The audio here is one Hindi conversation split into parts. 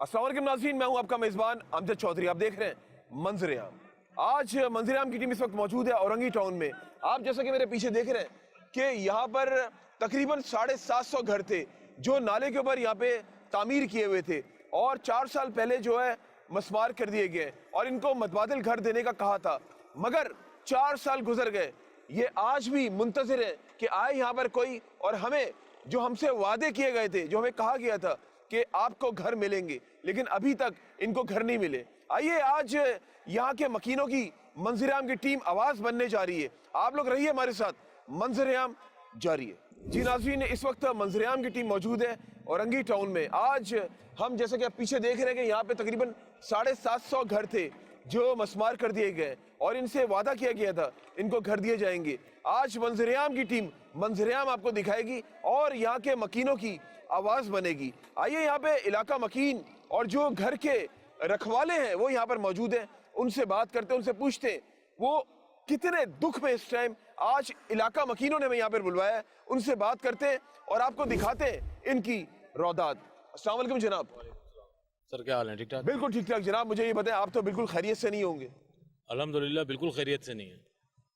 अस्सलाम वालेकुम नाज़रीन, मैं हूं आपका मेज़बान अमजद चौधरी। आप देख रहे हैं मंजर-ए-आम। आज मंजर-ए-आम की टीम इस वक्त मौजूद है औरंगी टाउन में। आप जैसा कि मेरे पीछे देख रहे हैं कि यहाँ पर तकरीबन 750 घर थे जो नाले के ऊपर यहाँ पे तामीर किए हुए थे और 4 साल पहले जो है मस्मार कर दिए गए और इनको मतबादल घर देने का कहा था, मगर 4 साल गुजर गए। ये आज भी मुंतज़िर है कि आए यहाँ पर कोई और हमें जो हमसे वादे किए गए थे, जो हमें कहा गया था कि आपको घर मिलेंगे, लेकिन अभी तक इनको घर नहीं मिले। आइए आज यहाँ के मकीनों की मंजर-ए-आम की टीम आवाज बनने जा रही है। आप लोग रहिए हमारे साथ, मंजर-ए-आम जारी है। जी नाज़रीन, इस वक्त मंजर-ए-आम की टीम मौजूद है औरंगी टाउन में। आज हम जैसे कि आप पीछे देख रहे हैं कि यहाँ पे तकरीबन 750 घर थे जो मस्मार कर दिए गए और इनसे वादा किया गया था इनको घर दिए जाएंगे। आज मंजर-ए-आम की टीम मंजर-ए-आम आपको दिखाएगी और यहाँ के मकीनों की आवाज बनेगी। आइए यहाँ पे इलाका मकीन और जो घर के रखवाले हैं वो यहाँ पर मौजूद हैं, उनसे बात करते हैं, उनसे पूछते हैं वो कितने दुख में इस टाइम आज इलाका मकीनों ने हमें यहाँ पर बुलवाया है। उनसे बात करते हैं और आपको दिखाते हैं इनकी रौदात। अस्सलाम वालेकुम जनाब। सर क्या हाल है? ठीक ठाक? बिल्कुल ठीक ठाक जनाब। मुझे ये बताएं, आप तो बिल्कुल खैरियत से नहीं होंगे? अल्हम्दुलिल्लाह बिल्कुल खैरियत से नहीं है।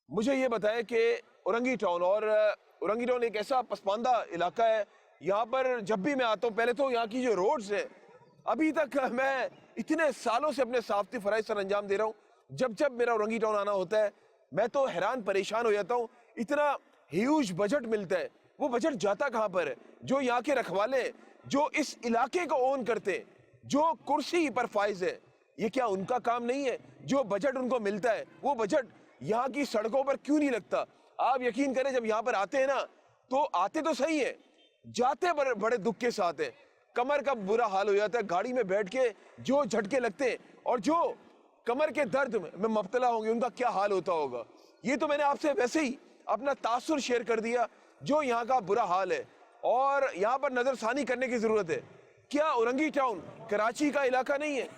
मुझे ये बताएं कि औरंगी टाउन एक ऐसा पसमानदा इलाका है, यहाँ पर जब भी मैं आता हूँ, पहले तो यहाँ की जो रोड्स है, अभी तक मैं इतने सालों से अपने साफ्ती फराइज सर अंजाम दे रहा हूँ, जब मेरा औरंगी टाउन आना होता है मैं तो हैरान परेशान हो जाता हूँ। इतना ह्यूज बजट मिलता है, वो बजट जाता कहाँ पर है? जो यहाँ के रखवाले जो इस इलाके को ओन करते, जो कुर्सी पर फाइज है, ये क्या उनका काम नहीं है? जो बजट उनको मिलता है वो बजट यहाँ की सड़कों पर क्यों नहीं लगता? आप यकीन करें, जब यहाँ पर आते हैं ना, तो आते तो सही है, जाते बड़े दुख के साथ है। कमर का बुरा हाल हो जाता है, गाड़ी में बैठ के जो झटके लगते हैं और जो कमर के दर्द में मुब्तला होंगे उनका क्या हाल होता होगा। ये तो मैंने आपसे वैसे ही अपना तासुर शेयर कर दिया जो यहाँ का बुरा हाल है और यहाँ पर नजरसानी करने की जरूरत है। क्या औरंगी टाउन कराची का इलाका नहीं है?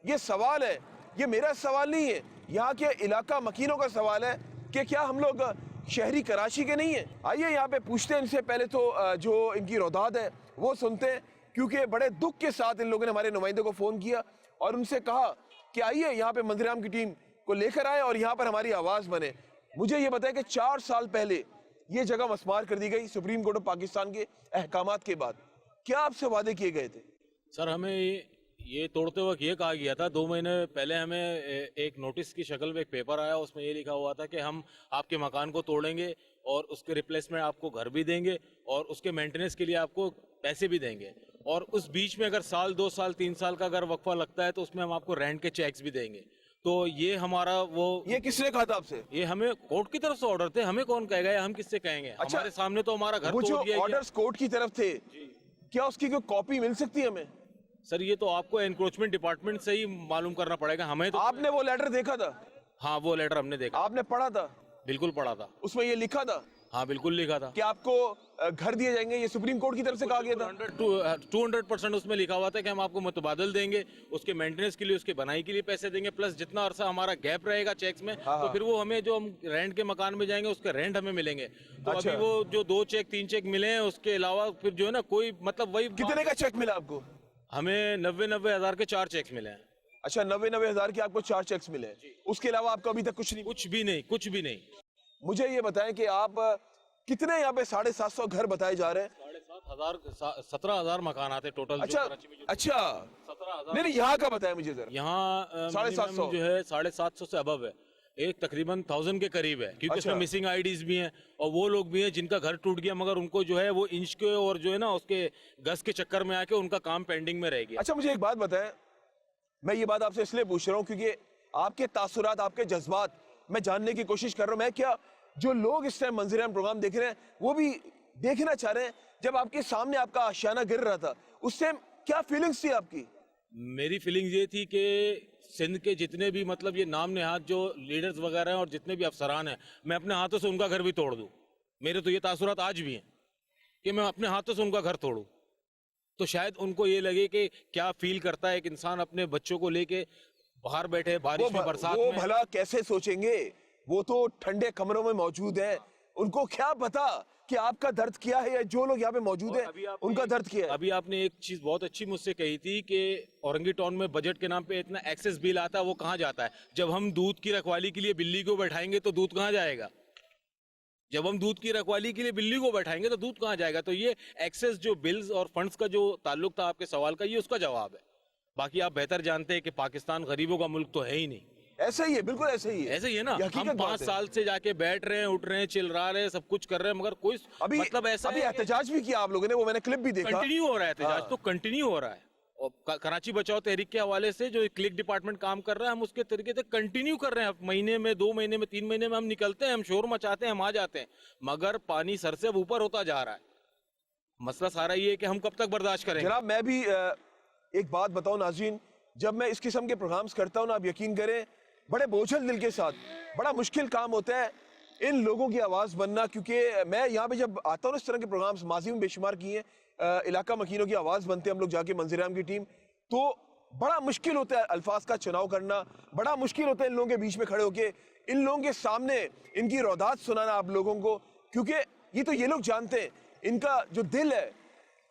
ये सवाल है, ये मेरा सवाल नहीं है, यहाँ के इलाका मकीनों का सवाल है कि क्या हम लोग शहरी कराची के नहीं है? आइए यहाँ पे पूछते हैं इनसे। पहले तो जो इनकी रौदात है वो सुनते हैं, क्योंकि बड़े दुख के साथ इन लोगों ने हमारे नुमाइंदे को फोन किया और उनसे कहा कि आइए यहाँ पे मंजर-ए-आम की टीम को लेकर आए और यहाँ पर हमारी आवाज बने। मुझे ये बताएं कि 4 साल पहले ये जगह मस्मार कर दी गई सुप्रीम कोर्ट ऑफ पाकिस्तान के अहकामात के बाद, क्या आपसे वादे किए गए थे? सर हमें ये तोड़ते वक्त ये कहा गया था, 2 महीने पहले हमें एक नोटिस की शक्ल में एक पेपर आया, उसमें ये लिखा हुआ था कि हम आपके मकान को तोड़ेंगे और उसके रिप्लेसमेंट आपको घर भी देंगे और उसके मेंटेनेंस के लिए आपको पैसे भी देंगे, और उस बीच में अगर साल 2 साल 3 साल का अगर वक्फा लगता है तो उसमें हम आपको रेंट के चेक्स भी देंगे। तो ये हमारा ये किसने कहा था आपसे? ये हमें कोर्ट की तरफ से ऑर्डर थे, हमें कौन कहेगा या हम किससे कहेंगे? अच्छा, हमारे सामने तो हमारा घर वो जो तोड़ दिया गया। ऑर्डर्स कोर्ट की तरफ थे, क्या उसकी कोई कॉपी मिल सकती है हमें? सर ये तो आपको एनक्रोचमेंट डिपार्टमेंट से ही मालूम करना पड़ेगा, हमें तो। आपने वो लेटर देखा था? हाँ वो लेटर हमने देखा। आपने पढ़ा था? बिल्कुल पढ़ा था। उसमें ये लिखा था? हाँ बिल्कुल लिखा था कि आपको घर दिए जाएंगे, ये सुप्रीम कोर्ट की तरफ से कहा गया था। 200% उसमें लिखा हुआ था कि हम आपको मुतबादल देंगे, उसके मेंटेनेंस के लिए, उसके बनाई के लिए पैसे देंगे, प्लस जितना अरसा हमारा गैप रहेगा चेक्स में, तो फिर वो हमें जो हम रेंट के मकान में जाएंगे उसका रेंट हमें मिलेंगे। तो अच्छा। अभी वो जो 2 चेक 3 चेक मिले हैं, उसके अलावा फिर जो है ना कोई मतलब वही कितने का चेक मिला आपको? हमें 90 हज़ार के 4 चेक्स मिले हैं। अच्छा, 90 हज़ार के आपको 4 चेक्स मिले हैं, उसके अलावा आपको अभी तक कुछ नहीं? कुछ भी नहीं, कुछ भी नहीं। मुझे ये बताएं कि आप कितने यहाँ पे 750 घर बताए जा रहे हैं? 17,000 मकान आते टोटल। अच्छा अच्छा, 17,000 नहीं यहाँ का बताया मुझे जरा। यहाँ 750 जो है 750 से अबव है, एक तकरीबन 1000 के करीब है, क्योंकि अच्छा। उसमें मिसिंग आईडीज भी हैं और वो लोग भी हैं जिनका घर टूट गया, मगर उनको जो है वो इंच के और जो है ना उसके गज के चक्कर में आके उनका काम पेंडिंग में रह गया। अच्छा, मुझे एक बात बताएं, मैं ये बात आपसे इसलिए पूछ रहा हूँ क्योंकि आपके तासुरात, आपके जज्बात मैं जानने की कोशिश कर रहा हूँ। मैं क्या, जो लोग इस टाइम मंजर-ए-आम प्रोग्राम देख रहे हैं वो भी देखना चाह रहे हैं, जब आपके सामने आपका आशियाना गिर रहा था उस टाइम क्या फीलिंग्स थी आपकी? मेरी फीलिंग ये थी कि सिंध के जितने भी मतलब ये नाम नेहाद जो लीडर्स वगैरह हैं और जितने भी अफसरान हैं, मैं अपने हाथों से उनका घर भी तोड़ दूं। मेरे तो ये तासुरात आज भी हैं कि मैं अपने हाथों से उनका घर तोड़ूं, तो शायद उनको ये लगे कि क्या फील करता है एक इंसान अपने बच्चों को लेके बाहर बैठे बारिश में, बरसात वो में। भला कैसे सोचेंगे? वो तो ठंडे कमरों में मौजूद है, उनको क्या पता कि आपका दर्द क्या है या जो लोग यहाँ पे मौजूद और हैं अभी आपने उनका दर्द क्या है। अभी आपने एक चीज बहुत अच्छी मुझसे कही थी कि औरंगी टाउन में बजट के नाम पे इतना एक्सेस बिल आता है, वो कहाँ जाता है? जब हम दूध की रखवाली के लिए बिल्ली को बैठाएंगे तो दूध कहाँ जाएगा? जब हम दूध की रखवाली के लिए बिल्ली को बैठाएंगे तो दूध कहाँ जाएगा? तो ये एक्सेस जो बिल्स और फंड्स का जो ताल्लुक था आपके सवाल का, ये उसका जवाब है। बाकी आप बेहतर जानते हैं कि पाकिस्तान गरीबों का मुल्क तो है ही नहीं। ऐसा ही है, बिल्कुल ऐसा ही है, ऐसे ही है ना। ये हकीकत हम बात 5 है। साल से जाके बैठ रहे हैं, उठ रहे हैं, चिल्ला रहे हैं, सब कुछ कर रहे हैं, मगर कोई अभी मतलब ऐसा अभी है एहतजाज भी किया आप लोगों ने, वो मैंने क्लिप भी देखा। कंटिन्यू हो रहा है एहतजाज, हाँ। तो कंटिन्यू हो रहा है। और कराची बचाओ तहरीक के हवाले से जो क्लिक डिपार्टमेंट काम कर रहा है, हम उसके तरीके से कंटिन्यू कर रहे हैं। महीने में, 2 महीने में, 3 महीने में हम निकलते हैं, हम शोर मचाते हैं, हम आ जाते हैं, मगर पानी सर से अब ऊपर होता जा रहा है। मसला सारा ये है कि हम कब तक बर्दाश्त करेंगे। जनाब मैं भी एक बात बताऊं नाज़रीन, जब मैं इस किस्म के प्रोग्राम्स करता हूं ना, आप यकीन करें बड़े बोझल दिल के साथ, बड़ा मुश्किल काम होता है इन लोगों की आवाज़ बनना, क्योंकि मैं यहाँ पे जब आता हूँ इस तरह के प्रोग्राम्स माजी में बेशुमार किए, इलाका मकीनों की आवाज़ बनते हैं हम लोग जाके, मंजर-ए-आम की टीम, तो बड़ा मुश्किल होता है अल्फाज का चुनाव करना, बड़ा मुश्किल होता है इन लोगों के बीच में खड़े होके इन लोगों के सामने इनकी रौदात सुनाना आप लोगों को, क्योंकि ये तो ये लोग जानते हैं इनका जो दिल है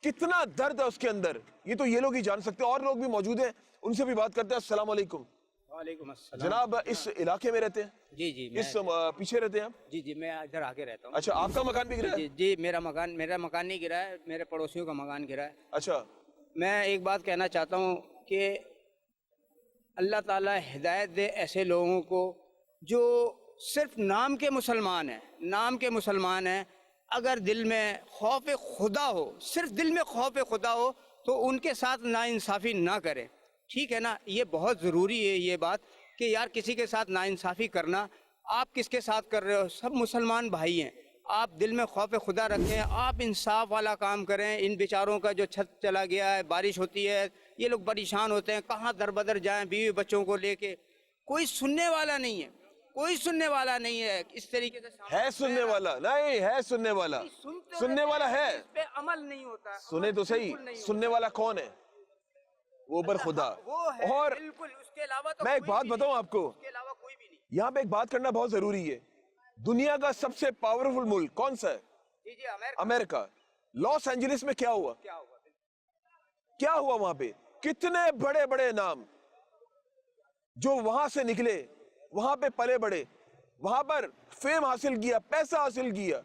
कितना दर्द है उसके अंदर, ये तो ये लोग ही जान सकते हैं। और लोग भी मौजूद हैं, उनसे भी बात करते हैं। अस्सलाम वालेकुम। वालेकुम अस्सलाम। जनाब इस इलाके में रहते हैं? जी जी इस पीछे रहते हैं आप? जी मैं इधर आगे रहता हूँ। अच्छा, आपका मकान भी गिरा है? जी मेरा मकान नहीं गिरा है, मेरे पड़ोसियों का मकान गिरा है। अच्छा, मैं एक बात कहना चाहता हूँ कि अल्लाह ताला हिदायत दे ऐसे लोगों को जो सिर्फ नाम के मुसलमान हैं, अगर दिल में खौफ खुदा हो, सिर्फ दिल में खौफ खुदा हो, तो उनके साथ नाइंसाफ़ी ना करें। ठीक है ना, ये बहुत ज़रूरी है ये बात कि यार किसी के साथ नाइंसाफ़ी करना, आप किसके साथ कर रहे हो, सब मुसलमान भाई हैं, आप दिल में खौफ खुदा रखें, आप इंसाफ वाला काम करें। इन बेचारों का जो छत चला गया है, बारिश होती है, ये लोग परेशान होते हैं, कहाँ दर बदर जाएं बीवी बच्चों को लेके, कोई सुनने वाला नहीं है, इस तरीके से है सुनने वाला नहीं है, सुनने वाला सुनने वाला है, इस पे अमल नहीं होता है। सुने तो सही, बिल्कुल नहीं सुनने वाला कौन है? वो बर खुदा। वो है, और बिल्कुल, उसके अलावा तो मैं एक कोई बात भी बताऊं नहीं, आपको, उसके अलावा कोई भी नहीं। यहाँ पे एक बात करना बहुत जरूरी है। दुनिया का सबसे पावरफुल मुल्क कौन सा है? जी अमेरिका। अमेरिका। लॉस एंजलिस में क्या हुआ? क्या हुआ वहां पे? कितने बड़े बड़े नाम जो वहां से निकले, वहां पे पले बड़े, वहां पर फेम हासिल किया, पैसा हासिल किया,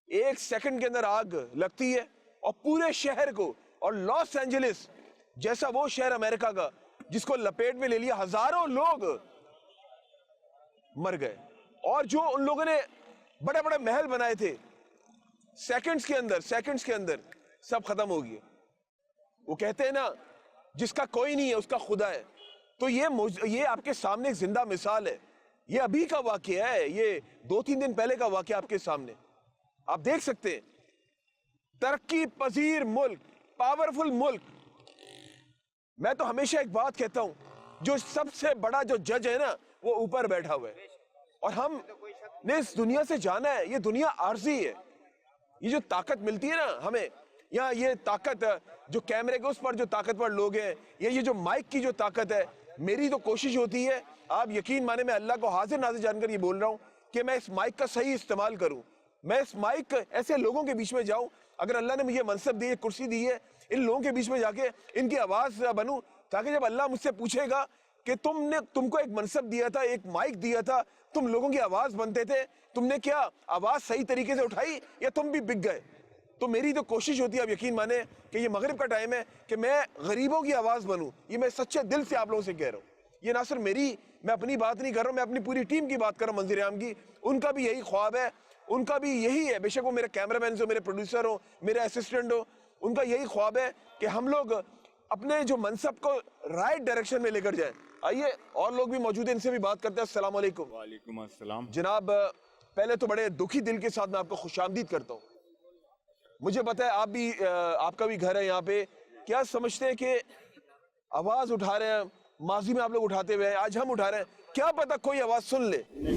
1 सेकंड के अंदर आग लगती है और पूरे शहर को, और लॉस एंजलिस जैसा वो शहर अमेरिका का जिसको लपेट में ले लिया, हजारों लोग मर गए। और जो उन लोगों ने बड़े बड़े महल बनाए थे, सेकंड्स के अंदर सब खत्म हो गया। वो कहते हैं ना, जिसका कोई नहीं है उसका खुदा है। तो ये आपके सामने एक जिंदा मिसाल है, ये अभी का वाकया है, ये 2-3 दिन पहले का वाकया आपके सामने आप देख सकते हैं। तरक्की पजीर मुल्क, पावरफुल मुल्क। मैं तो हमेशा एक बात कहता हूं, जो सबसे बड़ा जो जज है ना, वो ऊपर बैठा हुआ है, और हम ने इस दुनिया से जाना है। ये दुनिया आर्जी है। ये जो ताकत मिलती है ना हमें यहाँ, ये ताकत जो कैमरे के उस पर जो ताकतवर लोग हैं, ये जो माइक की जो ताकत है, मेरी तो कोशिश होती है, आप यकीन माने मैं अल्लाह को हाजिर नाजिर जानकर ये बोल रहा हूँ कि मैं इस माइक का सही इस्तेमाल करूँ, मैं इस माइक ऐसे लोगों के बीच में जाऊँ, अगर अल्लाह ने मुझे मनसब दी है, कुर्सी दी है, इन लोगों के बीच में जाके इनकी आवाज़ बनूँ, ताकि जब अल्लाह मुझसे पूछेगा कि तुमको एक मनसब दिया था, एक माइक दिया था, तुम लोगों की आवाज़ बनते थे, तुमने क्या आवाज़ सही तरीके से उठाई या तुम भी बिक गए? तो मेरी तो कोशिश होती है, आप यकीन माने कि ये मगरिब का टाइम है, कि मैं गरीबों की आवाज़ बनूँ। ये मैं सच्चे दिल से आप लोगों से कह रहा हूँ। ये ना सिर्फ मैं अपनी बात नहीं कर रहा हूँ, मैं अपनी पूरी टीम की बात कर रहा हूँ, मंजर-ए-आम की। उनका भी यही ख्वाब है, उनका भी यही है, बेशक वो मेरे कैमरामैन हो, मेरे प्रोड्यूसर हो, मेरे असिस्टेंट हो, उनका यही ख्वाब है कि हम लोग अपने जो मनसब को राइट डायरेक्शन में लेकर जाएं। आइए, और लोग भी मौजूद हैं, इनसे भी बात करते हैं। अस्सलाम वालेकुम। वालेकुम अस्सलाम। जनाब, पहले तो बड़े दुखी दिल के साथ मैं आपको खुशामदीद करता हूँ। मुझे पता है आपका भी घर है यहाँ पे। क्या समझते हैं कि आवाज उठा रहे हैं, माजी में आप लोग उठाते हुए हैं, आज हम उठा रहे हैं, क्या पता कोई आवाज सुन ले? नहीं,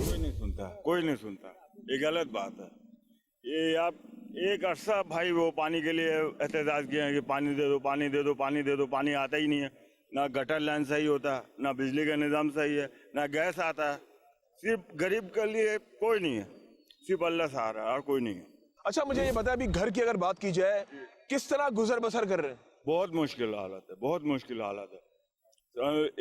कोई नहीं सुनता। ये गलत बात है। ये आप एक अरसा भाई वो पानी के लिए एहतजाज किए हैं कि पानी दे दो, पानी दे दो, पानी दे दो, पानी आता ही नहीं है। ना गटर लाइन सही होता, ना बिजली का निज़ाम सही है, ना गैस आता है। सिर्फ गरीब के लिए कोई नहीं है। सिर्फ अल्लाह सहारा और कोई नहीं है। अच्छा मुझे ये बताया, अभी घर की अगर बात की जाए, किस तरह गुजर बसर कर रहे हैं? बहुत मुश्किल हालत है, बहुत मुश्किल हालत है।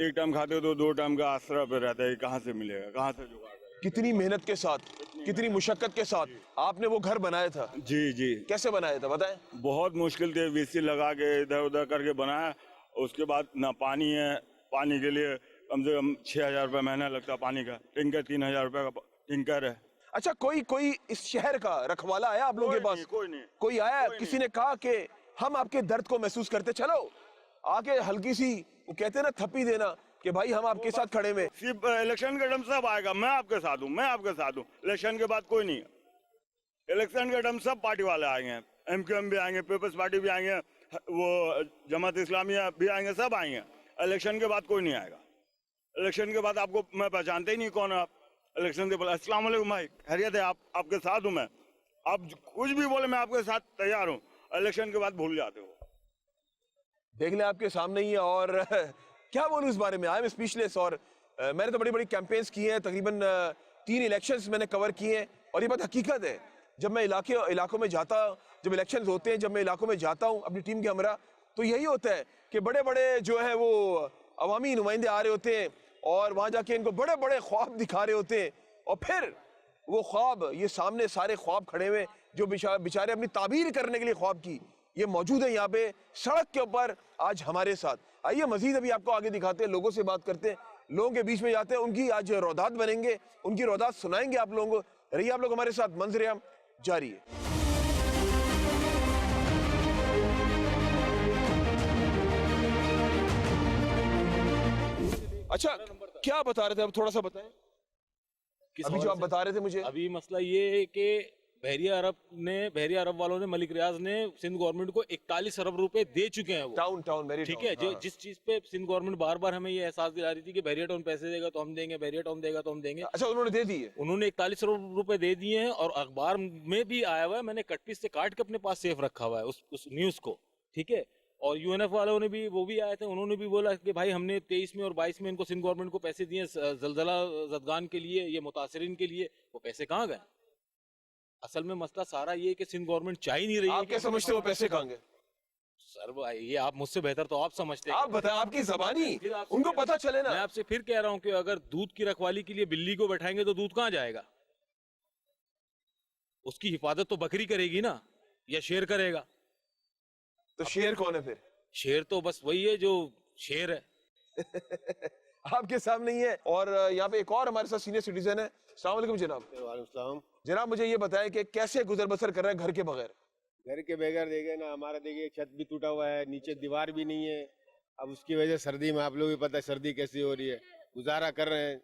एक टाइम खाते तो 2 टाइम का आसरा पे रहता है, कहाँ से मिलेगा, कहाँ से जुगाड़ करेगा? कितनी मेहनत के साथ, कितनी मुशक्कत के साथ आपने वो घर बनाया था, जी जी, कैसे बनाया था बताएं? बहुत मुश्किल थे, वीसी लगा के इधर उधर करके बनाया। उसके बाद ना पानी है, पानी के लिए कम से कम 6,000 रुपये महीना लगता, पानी का टैंकर 3,000 रुपये का टैंकर है। अच्छा कोई इस शहर का रखवाला आया आप लोगों के पास? कोई नहीं, कोई आया, किसी ने कहा कि हम आपके दर्द को महसूस करते, चलो आके हल्की सी, वो कहते हैं ना, थप्पी देना कि भाई हम आपके साथ खड़े में? सिर्फ इलेक्शन के टाइम सब आएगा, मैं आपके साथ हूँ, मैं आपके साथ हूँ। इलेक्शन के बाद कोई नहीं है। इलेक्शन के टाइम सब पार्टी वाले आएंगे, MQM भी आएंगे, पीपल्स पार्टी भी आएंगे, वो जमात इस्लामिया भी आएंगे, सब आएंगे। इलेक्शन के बाद कोई नहीं आएगा। इलेक्शन के बाद आपको मैं पहचानते ही नहीं कौन है आप। इलेक्शन के बाद अस्सलाम वालेकुम भाई, खैरियत है? आपके साथ हूँ मैं, आप कुछ भी बोले मैं आपके साथ तैयार हूँ। इलेक्शन के बाद भूल जाते हो। देख लें आपके सामने ही है, और क्या बोलूं इस बारे में, आई एम स्पीचलेस। और मैंने तो बड़ी बड़ी कैंपेन्स की हैं, तकरीबन 3 इलेक्शंस मैंने कवर किए हैं, और ये बात हकीकत है। जब मैं इलाकों में जाता, जब इलेक्शंस होते हैं, जब मैं इलाकों में जाता हूँ अपनी टीम के हमरा, तो यही होता है कि बड़े बड़े जो है वो अवामी नुमाइंदे आ रहे होते हैं, और वहाँ जाके इनको बड़े बड़े ख्वाब दिखा रहे होते हैं, और फिर वो ख्वाब, ये सामने सारे ख्वाब खड़े हुए जो बेचारे अपनी ताबीर करने के लिए ख्वाब की, ये मौजूद है यहाँ पे सड़क के ऊपर आज हमारे साथ। आइए मजीद अभी आपको आगे दिखाते हैं, लोगों से बात करते हैं, लोगों के बीच में जाते हैं, उनकी आज रौदात बनेंगे, उनकी रौदात सुनाएंगे आप लोगों को। रहिए आप लोग हमारे साथ, मंजर-ए-आम जारी है। अच्छा क्या बता रहे थे, अब थोड़ा सा बताएं। अभी जो आप बता रहे थे मुझे, अभी मसला ये है कि बहरिया अरब वालों ने, मलिक रियाज ने सिंध गवर्नमेंट को 41 अरब रुपए दे चुके हैं। वो टाउन मेरी, ठीक है, जो जिस चीज पे सिंध गवर्नमेंट बार बार हमें ये एहसास दिला रही थी कि बहरिया टाउन पैसे देगा तो हम देंगे, बहरिया टाउन देगा तो हम देंगे। अच्छा उन्होंने दे दी है? उन्होंने 41 अरब रुपए दे दिए हैं, और अखबार में भी आया हुआ है, मैंने कटपीस से काट के अपने पास सेफ रखा हुआ है उस न्यूज को। ठीक है, और UNF वालों ने भी, वो भी आए थे, उन्होंने भी बोला कि भाई हमने 23 में और 22 में इनको सिंध गवर्नमेंट को पैसे दिए जलजला जदगान के लिए, ये मुतासरीन के लिए, वो पैसे कहाँ गए? असल में मसला सारा ये है कि सिंध गवर्नमेंट चाह ही नहीं रही है। आप क्या समझते हो पैसे कहाँ गए? सर ये आप मुझसे बेहतर तो आप समझते हैं। आप बताएं, आपकी ज़बानी उनको पता चले ना। मैं आपसे फिर कह रहा हूँ कि अगर दूध की रखवाली के लिए बिल्ली को बैठाएंगे तो दूध कहाँ जाएगा? उसकी हिफाजत तो बकरी करेगी ना, या शेर करेगा? तो शेर कौन है फिर? शेर तो बस वही है जो शेर है। आपके सामने ही है। और यहाँ पे एक और हमारे साथ सीनियर सिटीजन है। अस्सलाम वालेकुम जनाब। वालेकुम। जनाब मुझे ये बताएं कि कैसे गुजर बसर कर रहे हैं घर के बगैर? घर के बगैर देखे ना, हमारा देखिए छत भी टूटा हुआ है, नीचे दीवार भी नहीं है। अब उसकी वजह सर्दी में, आप लोग भी पता है सर्दी कैसी हो रही है, गुजारा कर रहे हैं।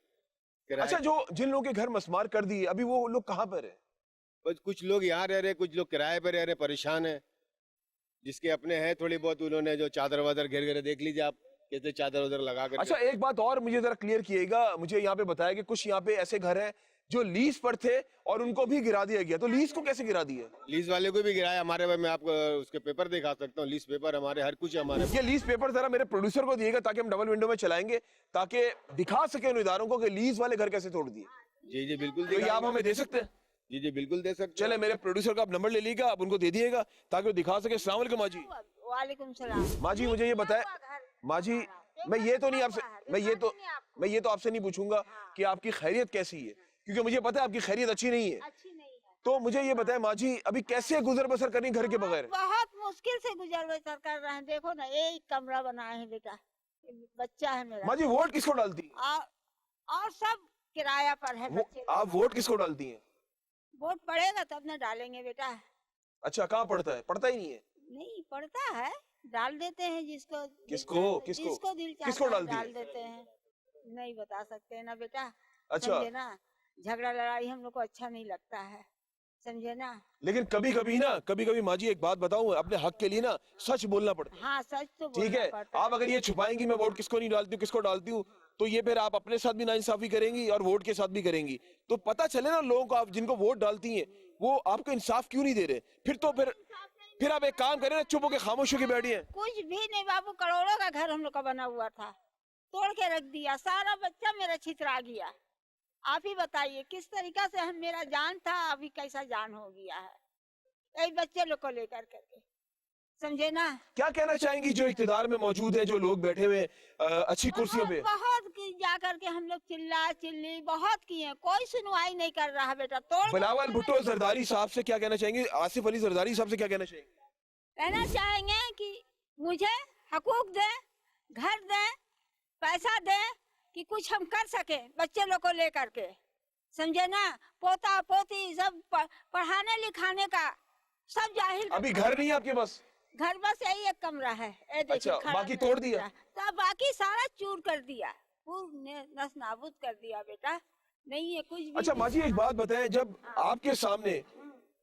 अच्छा, जो जिन लोगों के घर मसमार कर दिए, अभी वो लोग कहाँ पर है? कुछ लोग यहाँ रह रहे, कुछ लोग किराए पर रह रहे, परेशान है। जिसके अपने हैं थोड़ी बहुत, उन्होंने जो चादर वादर घेर देख लीजिए आप, कैसे चादर वादर लगा कर। अच्छा एक बात और मुझे जरा क्लियर किएगा, मुझे यहाँ पे बताया कि कुछ यहाँ पे ऐसे घर हैं जो लीज पर थे और उनको भी गिरा दिया गया, तो लीज को कैसे गिरा दिया? लीज वाले को भी गिराया हमारे भाई, मैं आपको उसके पेपर दिखा सकता हूँ, लीज पेपर हमारे, हर कुछ हमारे। ये लीज पेपर जरा मेरे प्रोड्यूसर को दिएगा ताकि हम डबल विंडो में चलाएंगे, ताकि दिखा सके उन इदारों को कि लीज वाले घर कैसे तोड़ दिए। जी जी बिल्कुल, तो ये आप हमें दे सकते हैं? जी जी बिल्कुल दे सकते। चले मेरे प्रोड्यूसर का आप नंबर ले लीजिएगा, आप उनको दे दिएगा ताकि वो दिखा सके। अस्सलाम वालेकुम माँ जी। वालेकुम सलाम। माँ जी मुझे ये बताए, माँ जी मैं ये तो नहीं आपसे, मैं ये तो आपसे नहीं पूछूंगा कि आपकी खैरियत कैसी है, क्योंकि मुझे पता है आपकी खैरियत अच्छी नहीं है। अच्छी नहीं है। तो मुझे ये बताए माँ जी, अभी कैसे गुजर बसर करनी घर के बगैर? बहुत मुश्किल से गुजर बसर कर रहे हैं। देखो ना, एक कमरा बनाए हैं बेटा, बच्चा है मेरा। माँ जी वोट किसको डालती है? और सब किराया पर है बच्चे। आप वोट किसको डालती हैं? वोट पड़ेगा तब ना डालेंगे बेटा। अच्छा कहाँ पड़ता है? पड़ता ही नहीं है। नहीं पड़ता है, डाल देते हैं जिसको किसको जिसको दिल चाहता किसको है डालती डाल है? देते हैं। नहीं बता सकते ना बेटा। अच्छा समझे ना, झगड़ा लड़ाई हम लोग को अच्छा नहीं लगता है, समझे ना। लेकिन कभी कभी माँ जी एक बात बताऊं, अपने हक के लिए ना सच बोलना पड़ता है। हाँ सच तो ठीक बोलना है, पड़ता आप अगर ये छुपाएंगी मैं वोट किसको नहीं डालती हूँ, किसको डालती हूँ, तो ये फिर आप अपने साथ भी नाइंसाफी करेंगी और वोट के साथ भी करेंगी। तो पता चले ना लोगों को, आप जिनको वोट डालती हैं वो आपको इंसाफ क्यों नहीं दे रहे। फिर आप एक काम करें ना, चुप होकर खामोश होकर बैठिए। कुछ भी नहीं बाबू, करोड़ों का घर हम लोग का बना हुआ था, तोड़ के रख दिया, सारा बच्चा मेरा छितरा गया। आप ही बताइए किस तरीका से हम, मेरा जान था अभी कैसा जान हो गया है, यही बच्चे लोग को लेकर करके, समझे ना। क्या कहना चाहेंगी जो इक़्तिदार में मौजूद है, जो लोग बैठे हुए अच्छी कुर्सियों पे? बहुत जा करके हम लोग चिल्ला चिल्ली बहुत किए, कोई सुनवाई नहीं कर रहा बेटा। तोड़ बिलावल भुट्टो जरदारी साहब से क्या कहना चाहेंगे? आसिफ अली जरदारी साहब से क्या कहना चाहेंगे? कहना चाहेंगे कि मुझे हकूक दे, घर दे, पैसा दे कि कुछ हम कर सके बच्चे लोग को लेकर के, समझे ना। पोता पोती सब पढ़ाने लिखाने का सब जाहिल। अभी घर नहीं है आपके पास? घर बस यही एक कमरा है, ये देखिए अच्छा, खड़ा बाकी है। तोड़ दिया? तो बाकी सारा चूर कर दिया, पूर्ण नस नाबूद कर दिया बेटा, नहीं है कुछ भी। अच्छा माँ जी, एक बात बताएं, जब आपके सामने